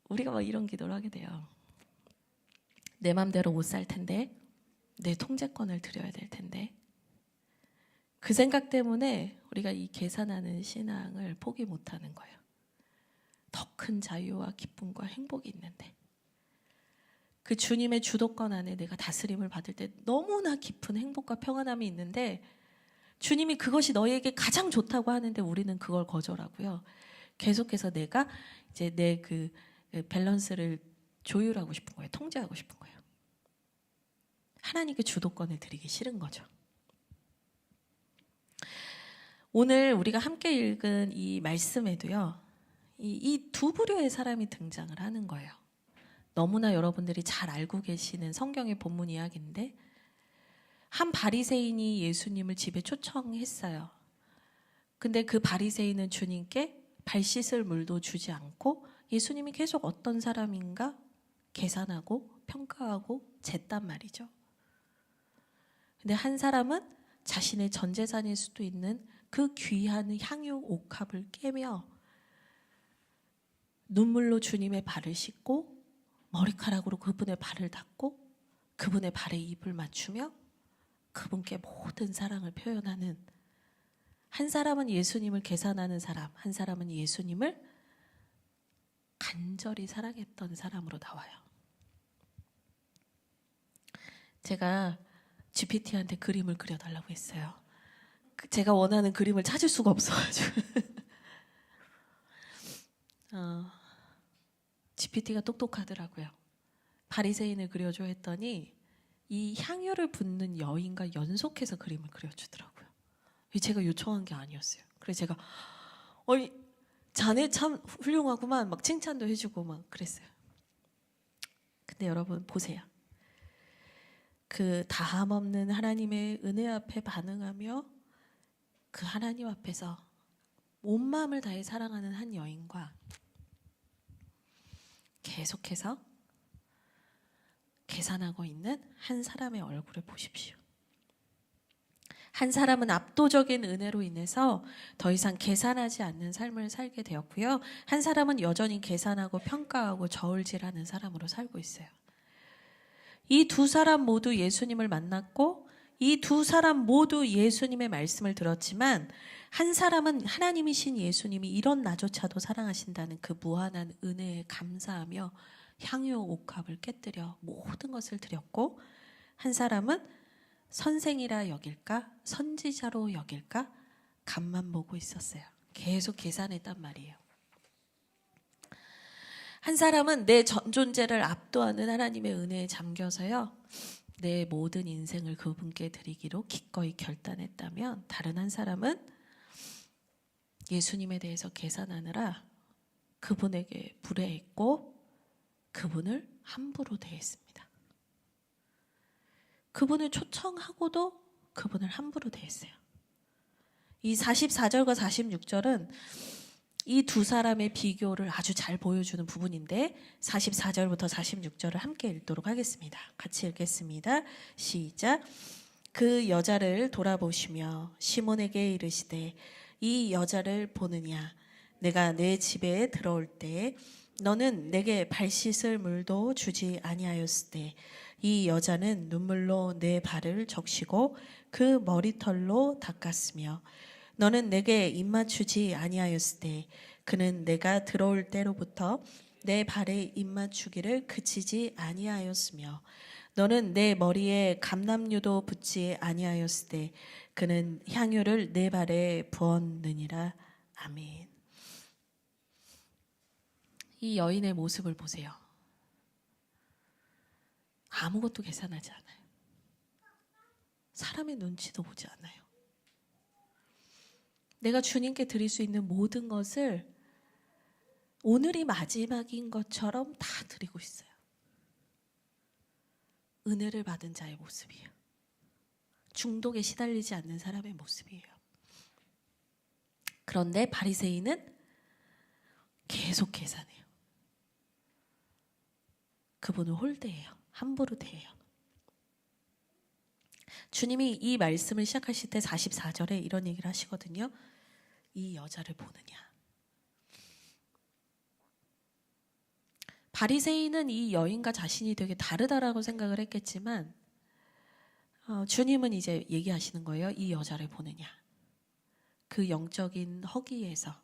우리가 막 이런 기도를 하게 돼요. 내 맘대로 못 살 텐데, 내 통제권을 드려야 될 텐데, 그 생각 때문에 우리가 이 계산하는 신앙을 포기 못하는 거예요. 더 큰 자유와 기쁨과 행복이 있는데, 그 주님의 주도권 안에 내가 다스림을 받을 때 너무나 깊은 행복과 평안함이 있는데, 주님이 그것이 너에게 가장 좋다고 하는데 우리는 그걸 거절하고요. 계속해서 내가 이제 내 그 밸런스를 조율하고 싶은 거예요. 통제하고 싶은 거예요. 하나님께 주도권을 드리기 싫은 거죠. 오늘 우리가 함께 읽은 이 말씀에도요, 이 두 부류의 사람이 등장을 하는 거예요. 너무나 여러분들이 잘 알고 계시는 성경의 본문 이야기인데, 한 바리새인이 예수님을 집에 초청했어요. 근데 그 바리새인은 주님께 발 씻을 물도 주지 않고 예수님이 계속 어떤 사람인가 계산하고 평가하고 쟀단 말이죠. 근데 한 사람은 자신의 전 재산일 수도 있는 그 귀한 향유 옥합을 깨며 눈물로 주님의 발을 씻고 머리카락으로 그분의 발을 닦고 그분의 발에 입을 맞추며 그분께 모든 사랑을 표현하는, 한 사람은 예수님을 계산하는 사람, 한 사람은 예수님을 간절히 사랑했던 사람으로 나와요. 제가 GPT한테 그림을 그려달라고 했어요. 제가 원하는 그림을 찾을 수가 없어가지고 GPT가 똑똑하더라고요. 바리새인을 그려줘 했더니 이 향유를 붓는 여인과 연속해서 그림을 그려주더라고요. 제가 요청한 게 아니었어요. 그래서 제가 자네 참 훌륭하구만 막 칭찬도 해주고 막 그랬어요. 근데 여러분 보세요. 그 다함 없는 하나님의 은혜 앞에 반응하며 그 하나님 앞에서 온 마음을 다해 사랑하는 한 여인과 계속해서 계산하고 있는 한 사람의 얼굴을 보십시오. 한 사람은 압도적인 은혜로 인해서 더 이상 계산하지 않는 삶을 살게 되었고요. 한 사람은 여전히 계산하고 평가하고 저울질하는 사람으로 살고 있어요. 이 두 사람 모두 예수님을 만났고 이 두 사람 모두 예수님의 말씀을 들었지만, 한 사람은 하나님이신 예수님이 이런 나조차도 사랑하신다는 그 무한한 은혜에 감사하며 향유 옥합을 깨뜨려 모든 것을 드렸고, 한 사람은 선생이라 여길까 선지자로 여길까 간만 보고 있었어요. 계속 계산했단 말이에요. 한 사람은 내 전 존재를 압도하는 하나님의 은혜에 잠겨서요, 내 모든 인생을 그분께 드리기로 기꺼이 결단했다면, 다른 한 사람은 예수님에 대해서 계산하느라 그분에게 불의했고 그분을 함부로 대했습니다. 그분을 초청하고도 그분을 함부로 대했어요. 이 44절과 46절은 이 두 사람의 비교를 아주 잘 보여주는 부분인데, 44절부터 46절을 함께 읽도록 하겠습니다. 같이 읽겠습니다. 시작. 그 여자를 돌아보시며 시몬에게 이르시되 이 여자를 보느냐? 내가 내 집에 들어올 때 너는 내게 발 씻을 물도 주지 아니하였으되 이 여자는 눈물로 내 발을 적시고 그 머리털로 닦았으며 너는 내게 입맞추지 아니하였으되 그는 내가 들어올 때로부터 내 발에 입맞추기를 그치지 아니하였으며 너는 내 머리에 감람유도 붓지 아니하였으되 그는 향유를 내 발에 부었느니라. 아멘. 이 여인의 모습을 보세요. 아무것도 계산하지 않아요. 사람의 눈치도 보지 않아요. 내가 주님께 드릴 수 있는 모든 것을 오늘이 마지막인 것처럼 다 드리고 있어요. 은혜를 받은 자의 모습이에요. 중독에 시달리지 않는 사람의 모습이에요. 그런데 바리새인은 계속 계산해요. 그분을 홀대해요. 함부로 대해요. 주님이 이 말씀을 시작하실 때 44절에 이런 얘기를 하시거든요. 이 여자를 보느냐. 바리새인은 이 여인과 자신이 되게 다르다라고 생각을 했겠지만 주님은 이제 얘기하시는 거예요. 이 여자를 보느냐. 그 영적인 허기에서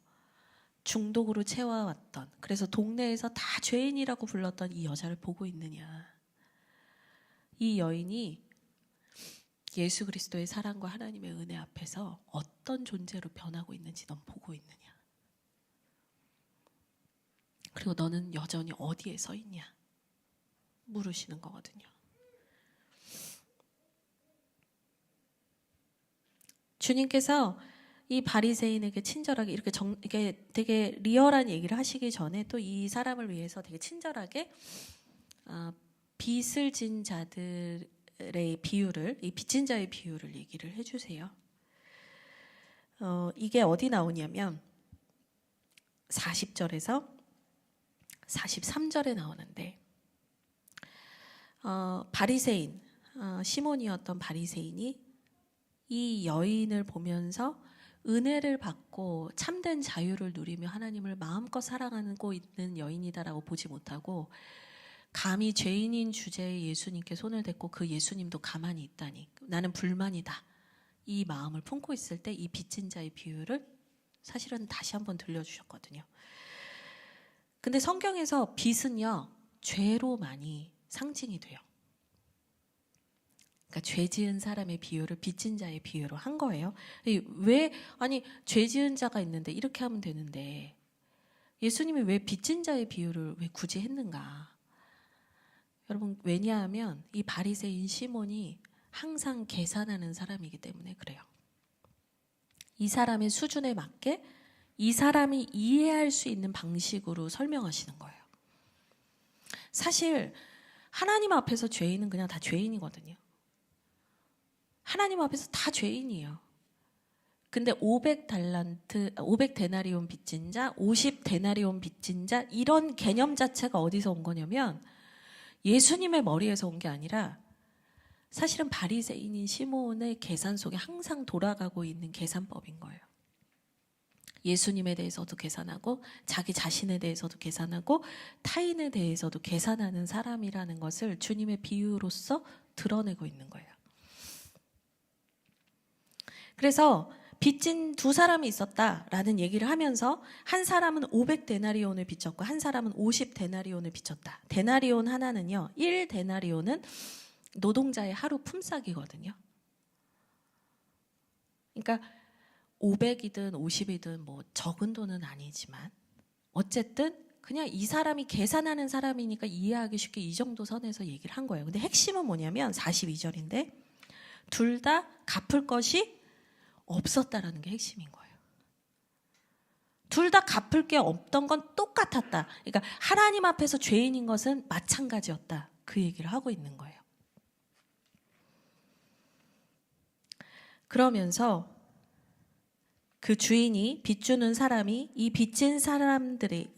중독으로 채워왔던, 그래서 동네에서 다 죄인이라고 불렀던 이 여자를 보고 있느냐. 이 여인이 예수 그리스도의 사랑과 하나님의 은혜 앞에서 어떤 존재로 변하고 있는지 넌 보고 있느냐. 그리고 너는 여전히 어디에 서 있냐 물으시는 거거든요. 주님께서 이 바리새인에게 친절하게 이렇게 되게 리얼한 얘기를 하시기 전에 또 이 사람을 위해서 되게 친절하게 빚을 진 자들의 비유를, 이 빚진 자의 비유를 얘기를 해주세요. 이게 어디 나오냐면 40절에서 43절에 나오는데 바리새인 시몬이었던 바리새인이 이 여인을 보면서 은혜를 받고 참된 자유를 누리며 하나님을 마음껏 사랑하고 있는 여인이다라고 보지 못하고 감히 죄인인 주제에 예수님께 손을 댔고 그 예수님도 가만히 있다니 나는 불만이다. 이 마음을 품고 있을 때 이 빚진 자의 비유를 사실은 다시 한번 들려주셨거든요. 근데 성경에서 빚은요 죄로 많이 상징이 돼요. 그러니까 죄 지은 사람의 비유를 빚진 자의 비유로 한 거예요. 왜 아니 죄 지은 자가 있는데 이렇게 하면 되는데 예수님이 왜 빚진 자의 비유를 왜 굳이 했는가? 여러분 왜냐하면 이 바리새인 시몬이 항상 계산하는 사람이기 때문에 그래요. 이 사람의 수준에 맞게 이 사람이 이해할 수 있는 방식으로 설명하시는 거예요. 사실 하나님 앞에서 죄인은 그냥 다 죄인이거든요. 하나님 앞에서 다 죄인이에요. 근데 500데나리온 빚진 자, 50데나리온 빚진 자 이런 개념 자체가 어디서 온 거냐면 예수님의 머리에서 온 게 아니라 사실은 바리새인인 시몬의 계산 속에 항상 돌아가고 있는 계산법인 거예요. 예수님에 대해서도 계산하고 자기 자신에 대해서도 계산하고 타인에 대해서도 계산하는 사람이라는 것을 주님의 비유로서 드러내고 있는 거예요. 그래서 빚진 두 사람이 있었다라는 얘기를 하면서 한 사람은 500데나리온을 빚졌고 한 사람은 50데나리온을 빚졌다. 데나리온 하나는요. 1데나리온은 노동자의 하루 품삯이거든요. 그러니까 500이든 50이든 뭐 적은 돈은 아니지만 어쨌든 그냥 이 사람이 계산하는 사람이니까 이해하기 쉽게 이 정도 선에서 얘기를 한 거예요. 근데 핵심은 뭐냐면 42절인데 둘 다 갚을 것이 없었다라는 게 핵심인 거예요. 둘 다 갚을 게 없던 건 똑같았다. 그러니까 하나님 앞에서 죄인인 것은 마찬가지였다. 그 얘기를 하고 있는 거예요. 그러면서 그 주인이 빚주는 사람이 이 빚진 사람들이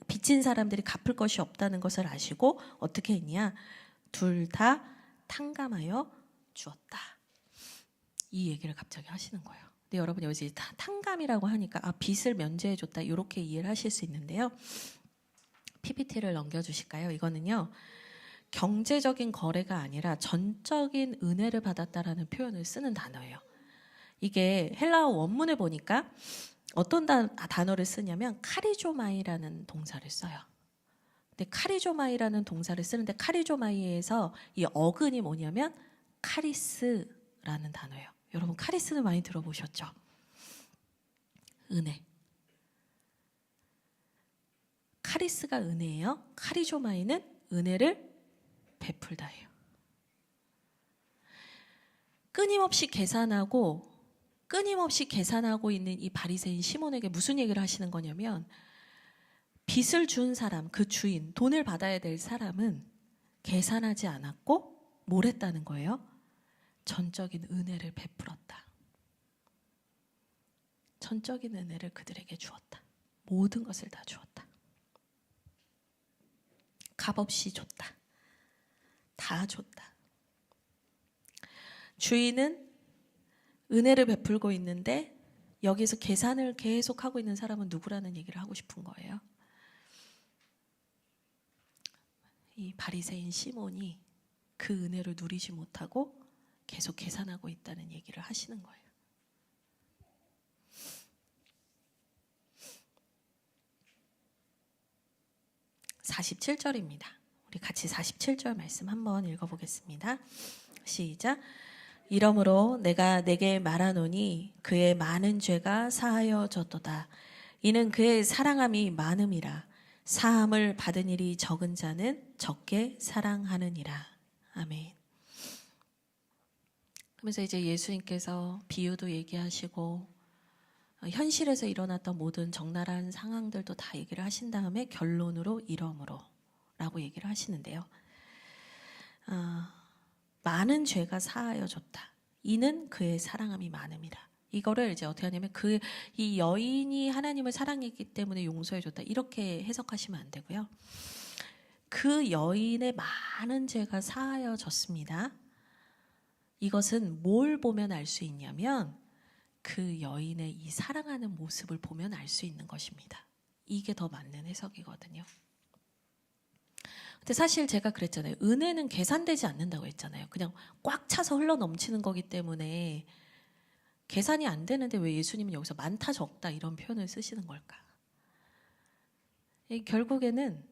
갚을 것이 없다는 것을 아시고 어떻게 했냐? 둘 다 탕감하여 주었다. 이 얘기를 갑자기 하시는 거예요. 근데 여러분 여기서 탕감이라고 하니까 빚을 면제해 줬다 이렇게 이해를 하실 수 있는데요. PPT를 넘겨주실까요? 이거는요. 경제적인 거래가 아니라 전적인 은혜를 받았다라는 표현을 쓰는 단어예요. 이게 헬라어 원문에 보니까 어떤 단어를 쓰냐면 카리조마이라는 동사를 써요. 근데 카리조마이라는 동사를 쓰는데 카리조마이에서 이 어근이 뭐냐면 카리스라는 단어예요. 여러분 카리스는 많이 들어보셨죠? 은혜. 카리스가 은혜예요. 카리조마이는 은혜를 베풀다예요. 끊임없이 계산하고 있는 이 바리새인 시몬에게 무슨 얘기를 하시는 거냐면 빚을 준 사람, 그 주인, 돈을 받아야 될 사람은 계산하지 않았고 뭘 했다는 거예요? 전적인 은혜를 베풀었다. 전적인 은혜를 그들에게 주었다. 모든 것을 다 주었다. 값없이 줬다. 다 줬다. 주인은 은혜를 베풀고 있는데 여기서 계산을 계속 하고 있는 사람은 누구라는 얘기를 하고 싶은 거예요. 이 바리새인 시몬이 그 은혜를 누리지 못하고 계속 계산하고 있다는 얘기를 하시는 거예요. (47절입니다) 우리 같이 47절 말씀 한번 읽어보겠습니다. 시작. 이러므로 내가 내게 말하노니 그의 많은 죄가 사하여졌도다. 이는 그의 사랑함이 많음이라. 사함을 받은 일이 적은 자는 적게 사랑하느니라. 아멘. 그러면서 이제 예수님께서 비유도 얘기하시고 현실에서 일어났던 모든 적나라한 상황들도 다 얘기를 하신 다음에 결론으로 이러므로 라고 얘기를 하시는데요. 많은 죄가 사하여졌다. 이는 그의 사랑함이 많음이라. 이거를 이제 어떻게 하냐면 이 여인이 하나님을 사랑했기 때문에 용서해줬다. 이렇게 해석하시면 안 되고요. 그 여인의 많은 죄가 사하여졌습니다. 이것은 뭘 보면 알 수 있냐면 그 여인의 이 사랑하는 모습을 보면 알 수 있는 것입니다. 이게 더 맞는 해석이거든요. 근데 사실 제가 그랬잖아요. 은혜는 계산되지 않는다고 했잖아요. 그냥 꽉 차서 흘러 넘치는 거기 때문에 계산이 안 되는데 왜 예수님은 여기서 많다 적다 이런 표현을 쓰시는 걸까? 결국에는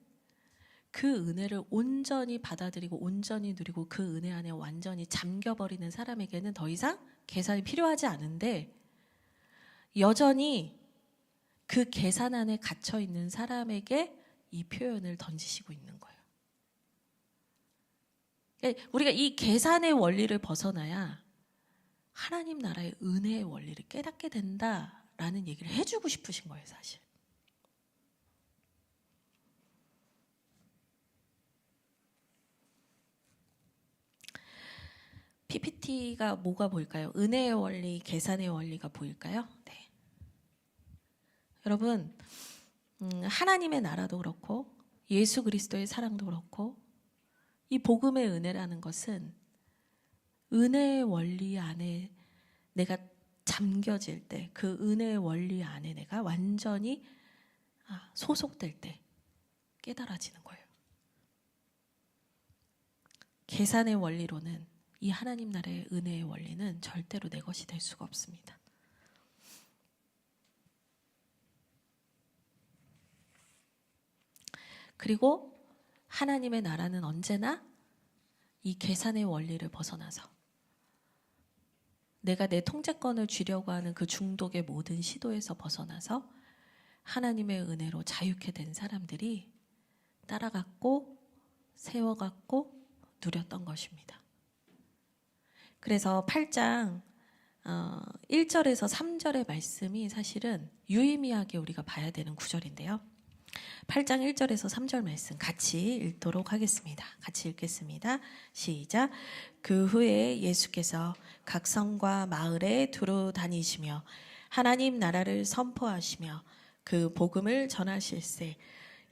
그 은혜를 온전히 받아들이고 온전히 누리고 그 은혜 안에 완전히 잠겨버리는 사람에게는 더 이상 계산이 필요하지 않은데 여전히 그 계산 안에 갇혀 있는 사람에게 이 표현을 던지시고 있는 거예요. 우리가 이 계산의 원리를 벗어나야 하나님 나라의 은혜의 원리를 깨닫게 된다라는 얘기를 해주고 싶으신 거예요, 사실. PPT가 뭐가 보일까요? 은혜의 원리, 계산의 원리가 보일까요? 네. 여러분, 하나님의 나라도 그렇고 예수 그리스도의 사랑도 그렇고 이 복음의 은혜라는 것은 은혜의 원리 안에 내가 잠겨질 때, 그 은혜의 원리 안에 내가 완전히 소속될 때 깨달아지는 거예요. 계산의 원리로는 이 하나님 나라의 은혜의 원리는 절대로 내 것이 될 수가 없습니다. 그리고 하나님의 나라는 언제나 이 계산의 원리를 벗어나서 내가 내 통제권을 쥐려고 하는 그 중독의 모든 시도에서 벗어나서 하나님의 은혜로 자유케 된 사람들이 따라갔고 세워갔고 누렸던 것입니다. 그래서 8장 1절에서 3절의 말씀이 사실은 유의미하게 우리가 봐야 되는 구절인데요. 8장 1절에서 3절 말씀 같이 읽도록 하겠습니다. 같이 읽겠습니다. 시작. 그 후에 예수께서 각 성과 마을에 두루 다니시며 하나님 나라를 선포하시며 그 복음을 전하실세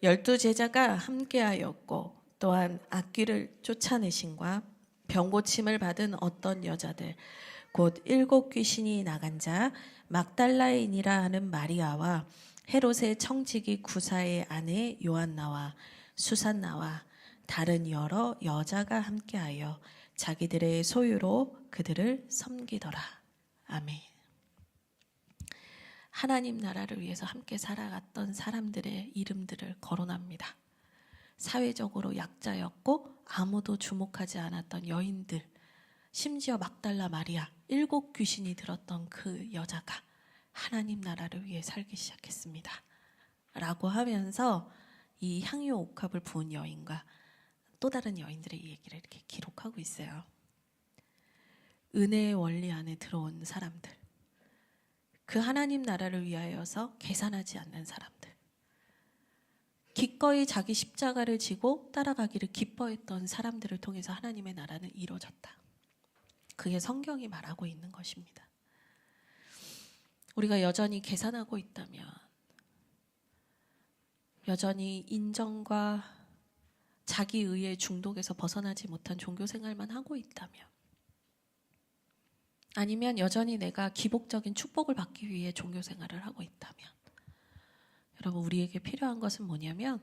12 제자가 함께하였고 또한 악귀를 쫓아내신과 병고침을 받은 어떤 여자들 곧 7 귀신이 나간 자 막달라인이라 하는 마리아와 헤롯의 청지기 구사의 아내 요한나와 수산나와 다른 여러 여자가 함께하여 자기들의 소유로 그들을 섬기더라. 아멘. 하나님 나라를 위해서 함께 살아갔던 사람들의 이름들을 거론합니다. 사회적으로 약자였고 아무도 주목하지 않았던 여인들, 심지어 막달라 마리아, 7 귀신이 들었던 그 여자가 하나님 나라를 위해 살기 시작했습니다. 라고 하면서 이 향유 옥합을 부은 여인과 또 다른 여인들의 얘기를 이렇게 기록하고 있어요. 은혜의 원리 안에 들어온 사람들, 그 하나님 나라를 위하여서 계산하지 않는 사람들, 기꺼이 자기 십자가를 지고 따라가기를 기뻐했던 사람들을 통해서 하나님의 나라는 이루어졌다. 그게 성경이 말하고 있는 것입니다. 우리가 여전히 계산하고 있다면, 여전히 인정과 자기의의 중독에서 벗어나지 못한 종교 생활만 하고 있다면 아니면 여전히 내가 기복적인 축복을 받기 위해 종교 생활을 하고 있다면, 여러분, 우리에게 필요한 것은 뭐냐면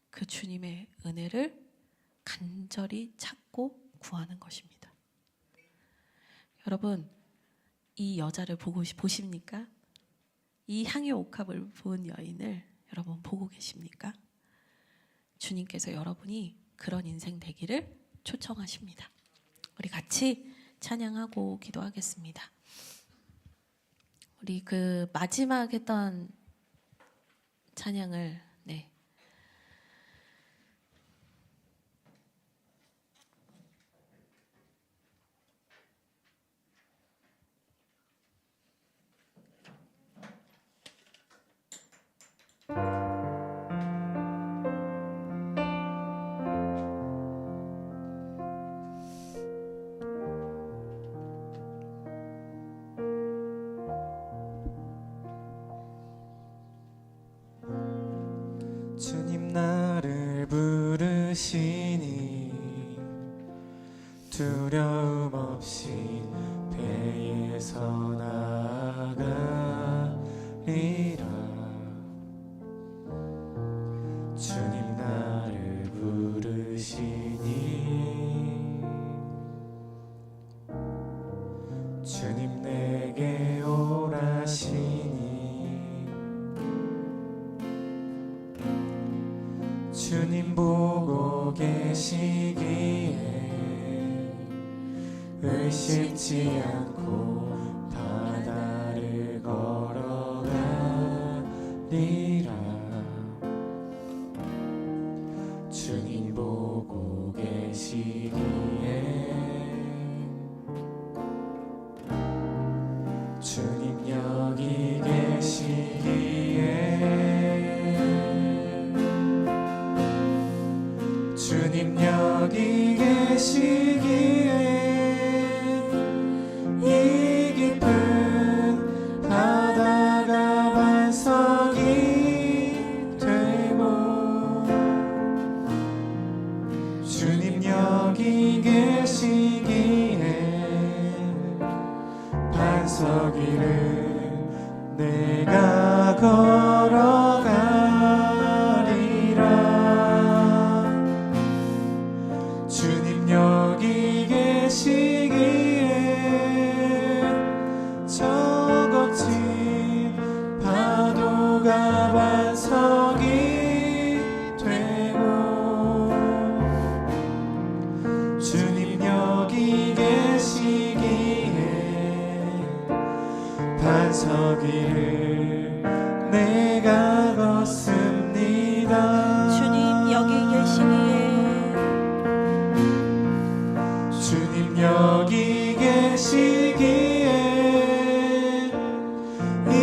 그 주님의 은혜를 간절히 찾고 구하는 것입니다. 여러분, 이 여자를 보십니까? 이 향유 옥합을 본 여인을 여러분 보고 계십니까? 주님께서 여러분이 그런 인생 되기를 초청하십니다. 우리 같이 찬양하고 기도하겠습니다. 우리 그 마지막 했던 찬양을 주님 나를 부르시니 두려움 없이 배에서 나아가리라. 주님 나를 부르시니 주님 내게 오라시니 주님 보고 계시기에 의심치 않고 바다를 걸어가리라. 주님 보고 계시기에 주님 여기 계시기에 주님 여기 계시기에 이 깊은 바다가 반석이 되고 주님 여기 계시기에 반석 위를 내가 걸어가리라. 주님 여기 계시기에 저 거친 파도가 반석이 되고 주님 여기 계시기에 반석 위를 내가 걷습니다. 주님 여기 계시기에 주님 여기 계시기에 이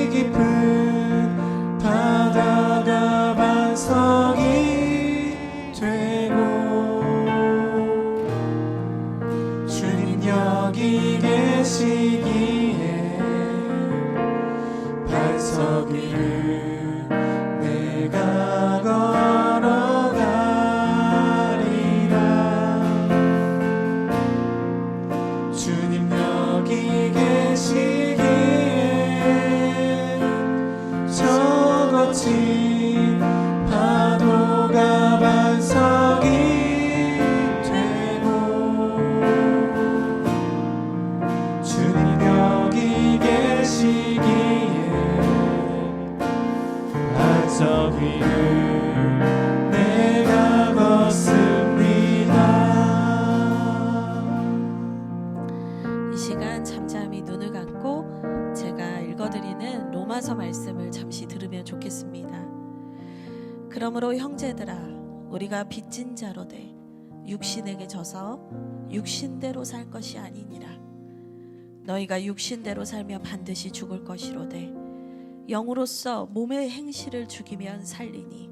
깊은 바다가 반석이 되고 주님 여기 계시기에 반석 위를 내가 걸어가리라. 주님 여기 계시기에 저 거친 파도가 반석이 되고 주님 여기 계시기에 반석 위를 내가 걷습니다. 이 시간 잠잠히 눈을 감고 제가 읽어드리는 로마서 말씀을 잠시 들으면 좋겠습니다. 그러므로 형제들아, 우리가 빚진 자로 돼 육신에게 져서 육신대로 살 것이 아니니라. 너희가 육신대로 살면 반드시 죽을 것이로되 영으로서 몸의 행실을 죽이면 살리니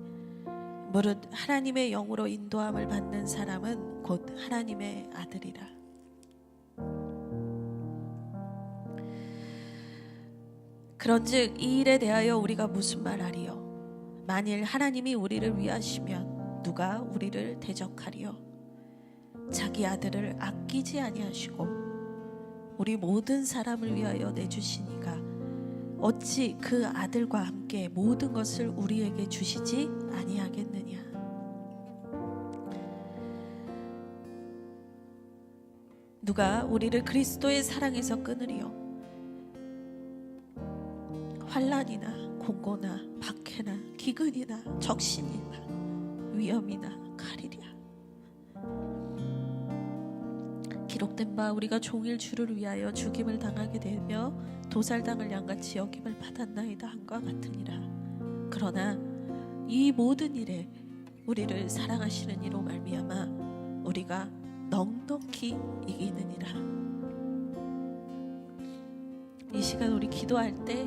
무릇 하나님의 영으로 인도함을 받는 사람은 곧 하나님의 아들이라. 그런즉 이 일에 대하여 우리가 무슨 말하리요? 만일 하나님이 우리를 위하시면 누가 우리를 대적하리요? 자기 아들을 아끼지 아니하시고 우리 모든 사람을 위하여 내주시니가 어찌 그 아들과 함께 모든 것을 우리에게 주시지 아니하겠느냐. 누가 우리를 그리스도의 사랑에서 끊으리요? 환난이나 공고나 박해나 기근이나 적신이나 위험이나 칼이랴. 기록된 바 우리가 종일 주를 위하여 죽임을 당하게 되며 도살당을 양같이 여김을 받았나이다 한과 같으니라. 그러나 이 모든 일에 우리를 사랑하시는 이로 말미암아 우리가 넉넉히 이기느니라. 이 시간 우리 기도할 때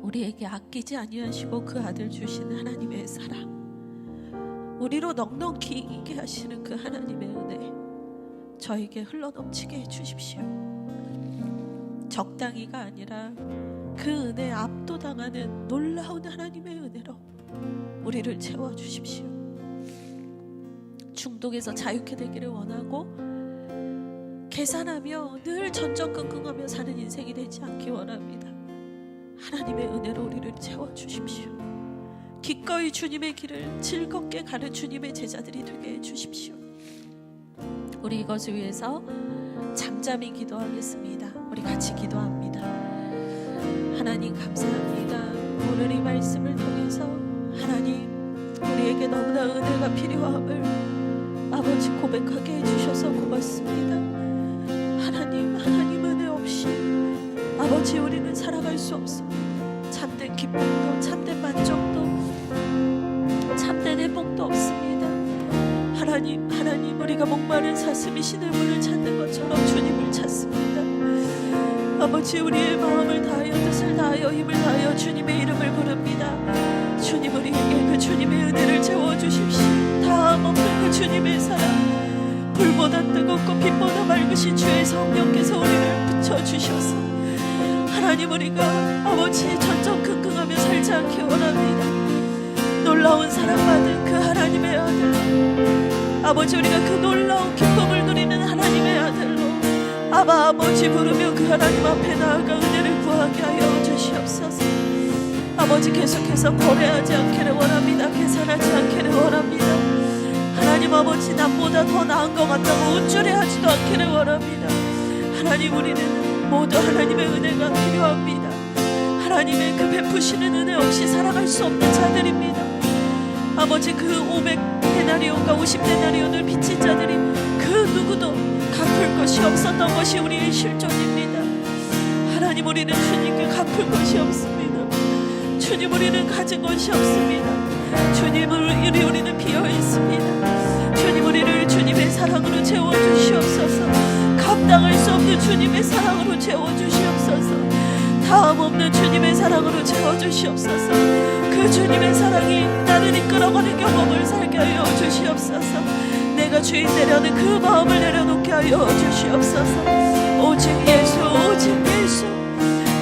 우리에게 아끼지 아니하시고 그 아들 주신 하나님의 사랑, 우리로 넉넉히 이기게 하시는 그 하나님의 은혜 저에게 흘러넘치게 해주십시오. 적당히가 아니라 그 은혜에 압도당하는 놀라운 하나님의 은혜로 우리를 채워주십시오. 중독에서 자유케 되기를 원하고 계산하며 늘 전전긍긍하며 사는 인생이 되지 않기 원합니다. 하나님의 은혜로 우리를 채워주십시오. 기꺼이 주님의 길을 즐겁게 가는 주님의 제자들이 되게 해주십시오. 우리 이것을 위해서 잠잠히 기도하겠습니다. 우리 같이 기도합니다. 하나님 감사합니다. 오늘 이 말씀을 통해서 하나님 우리에게 너무나 은혜가 필요함을 아버지 고백하게 해주셔서 고맙습니다. 하나님 은혜 없이 아버지 우리는 살아갈 수 없습니다. 참된 기쁨도 참된 만족도 참된 행복도 없습니다. 하나님 우리가 목마른 사슴이 신을 찾는 것처럼 주님을 찾습니다. 아버지 우리의 마음을 다하여 뜻을 다하여 힘을 다하여 주님의 이름을 부릅니다. 주님 우리에게 그 주님의 은혜를 채워주십시오. 다함 없는 그 주님의 사랑, 불보다 뜨겁고 빛보다 맑으신 주의 성령께서 우리를 붙여주셔서 하나님 우리가 아버지 전전긍긍하며 살지 않기 원합니다. 놀라운 사랑받은 그 하나님의 아들, 아버지 우리가 그 놀라운 기쁨을 누리는 하나님의 아들로 아버지 부르며 그 하나님 앞에 나아가 은혜를 구하게 하여 주시옵소서. 아버지 계속해서 거래하지 않기를 원합니다. 계산하지 않기를 원합니다. 하나님 아버지 남보다 더 나은 것 같다고 우쭐해하지도 않기를 원합니다. 하나님 우리는 모두 하나님의 은혜가 필요합니다. 하나님의 그 베푸시는 은혜 없이 살아갈 수 없는 자들입니다. 아버지 그 500데나리온과 50데나리온을 빚진 자들이 그 누구도 갚을 것이 없었던 것이 우리의 실존입니다. 하나님 우리는 주님께 갚을 것이 없습니다. 주님 우리는 가진 것이 없습니다. 주님 우리는 비어 있습니다. 주님 우리를 주님의 사랑으로 채워주시옵소서. 감당할 수 없는 주님의 사랑으로 채워주시옵소서. 다음 없는 주님의 사랑으로 채워주시옵소서. 그 주님의 사랑이 나를 이끌어가는 경험을 살게 하여 주시옵소서. 내가 주인 되려는 그 마음을 내려놓게 하여 주시옵소서. 오직 예수, 오직 예수,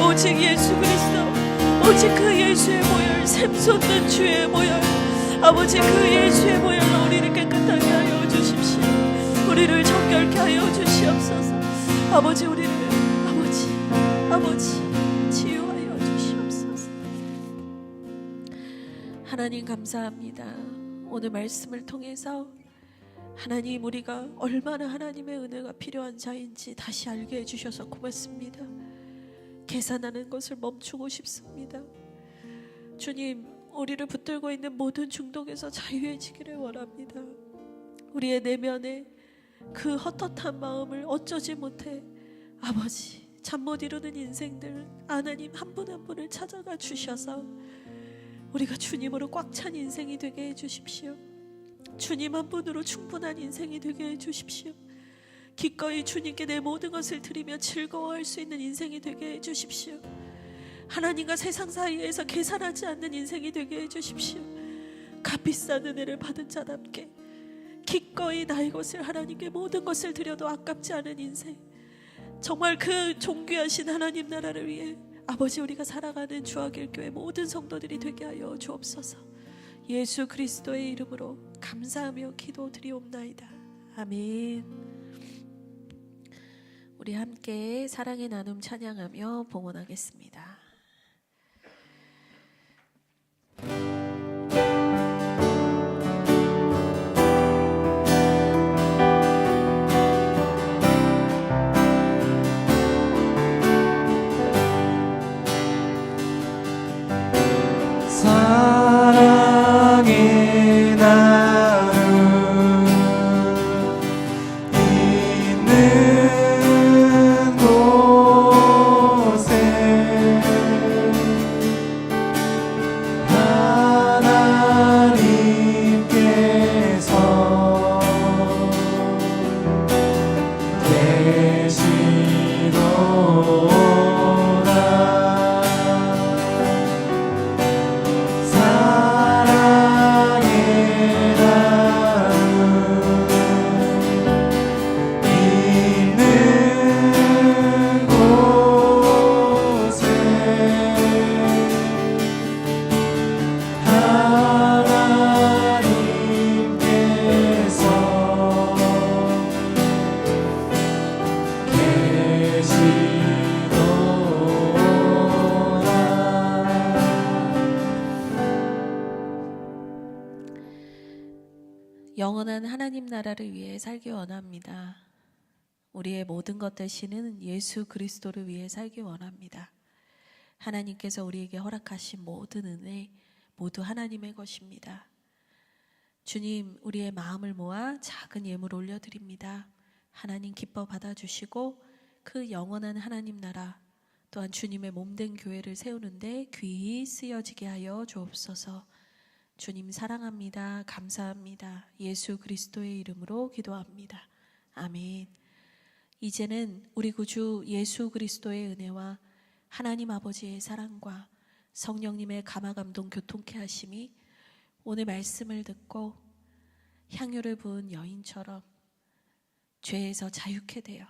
오직 예수 그리스도, 오직 그 예수의 보혈, 샘솟는 주의 보혈, 아버지 그 예수의 보혈로 우리를 깨끗하게 하여 주십시오. 우리를 정결케 하여 주시옵소서. 아버지 우리를 아버지 치유하여 주시옵소서. 하나님 감사합니다. 오늘 말씀을 통해서 하나님 우리가 얼마나 하나님의 은혜가 필요한 자인지 다시 알게 해주셔서 고맙습니다. 계산하는 것을 멈추고 싶습니다. 주님 우리를 붙들고 있는 모든 중독에서 자유해지기를 원합니다. 우리의 내면에 그 헛헛한 마음을 어쩌지 못해 아버지 잠 못 이루는 인생들 하나님 한 분 한 분을 찾아가 주셔서 우리가 주님으로 꽉 찬 인생이 되게 해주십시오. 주님 한 분으로 충분한 인생이 되게 해주십시오. 기꺼이 주님께 내 모든 것을 드리며 즐거워할 수 있는 인생이 되게 해주십시오. 하나님과 세상 사이에서 계산하지 않는 인생이 되게 해주십시오. 값비싼 은혜를 받은 자답게 기꺼이 나의 것을 하나님께 모든 것을 드려도 아깝지 않은 인생, 정말 그 존귀하신 하나님 나라를 위해 아버지 우리가 살아가는 주하길교회 모든 성도들이 되게 하여 주옵소서. 예수 그리스도의 이름으로 감사하며 기도드리옵나이다. 아멘. 우리 우리 함께 사랑의 나눔 찬양하며 봉헌하겠습니다. 사랑의 나눔 있는 곳에 하나님께서 계시도다. 사랑의 나눔 있는 곳에 영원한 하나님 나라를 위해 살기 원합니다. 우리의 모든 것 되시는 예수 그리스도를 위해 살기 원합니다. 하나님께서 우리에게 허락하신 모든 은혜 모두 하나님의 것입니다. 주님, 우리의 마음을 모아 작은 예물 올려드립니다. 하나님 기뻐 받아주시고 그 영원한 하나님 나라 또한 주님의 몸된 교회를 세우는데 귀히 쓰여지게 하여 주옵소서. 주님 사랑합니다. 감사합니다. 예수 그리스도의 이름으로 기도합니다. 아멘. 이제는 우리 구주 예수 그리스도의 은혜와 하나님 아버지의 사랑과 성령님의 감화감동 교통케 하심이 오늘 말씀을 듣고 향유를 부은 여인처럼 죄에서 자유케 되어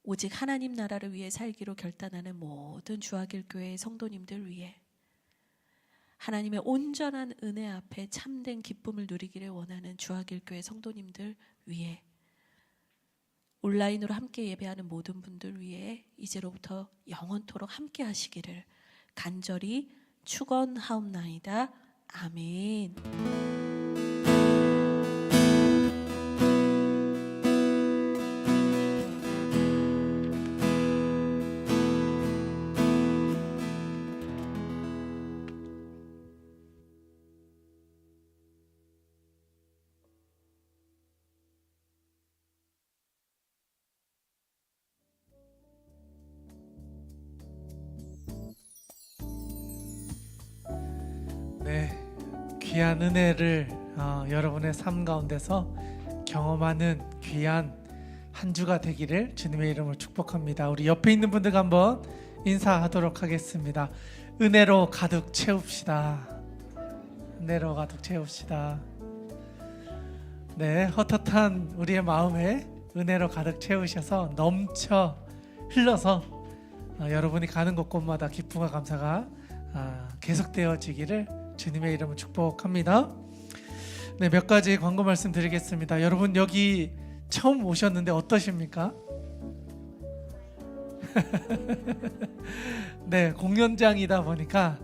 오직 하나님 나라를 위해 살기로 결단하는 모든 주하길 교회의 성도님들 위해 하나님의 온전한 은혜 앞에 참된 기쁨을 누리기를 원하는 주하길 교회 성도님들 위해 온라인으로 함께 예배하는 모든 분들 위해 이제로부터 영원토록 함께 하시기를 간절히 축원하옵나이다. 아멘. 네, 귀한 은혜를 여러분의 삶 가운데서 경험하는 귀한 한 주가 되기를 주님의 이름으로 축복합니다. 우리 옆에 있는 분들과 한번 인사하도록 하겠습니다. 은혜로 가득 채웁시다. 은혜로 가득 채웁시다. 네, 헛헛한 우리의 마음에 은혜로 가득 채우셔서 넘쳐 흘러서 여러분이 가는 곳곳마다 기쁨과 감사가 계속되어지기를 주님의 이름으로 축복합니다. 네, 몇 가지 광고 말씀 드리겠습니다. 여러분 여기 처음 오셨는데 어떠십니까? 네, 공연장이다 보니까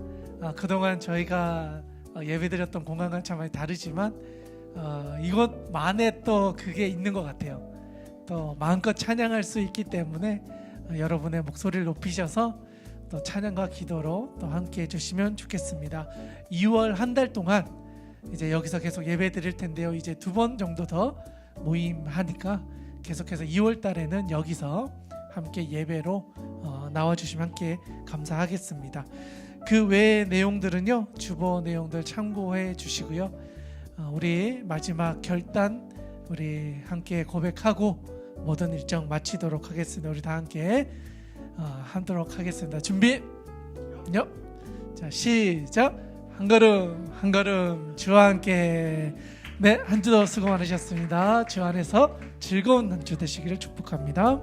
그동안 저희가 예배드렸던 공간과 참 많이 다르지만 이것만의 또 그게 있는 것 같아요. 또 마음껏 찬양할 수 있기 때문에 여러분의 목소리를 높이셔서 또 찬양과 기도로 또 함께 해주시면 좋겠습니다. 2월 한 달 동안 이제 여기서 계속 예배 드릴 텐데요. 이제 2번 정도 더 모임하니까 계속해서 2월 달에는 여기서 함께 예배로 나와주시면 함께 감사하겠습니다. 그 외의 내용들은요, 주보 내용들 참고해 주시고요. 우리 마지막 결단 우리 함께 고백하고 모든 일정 마치도록 하겠습니다. 우리 다 함께 하도록 하겠습니다. 준비. 자, 시작. 한 걸음 한 걸음 주와 함께. 네, 한 주도 수고 많으셨습니다. 주 안에서 즐거운 한 주 되시기를 축복합니다.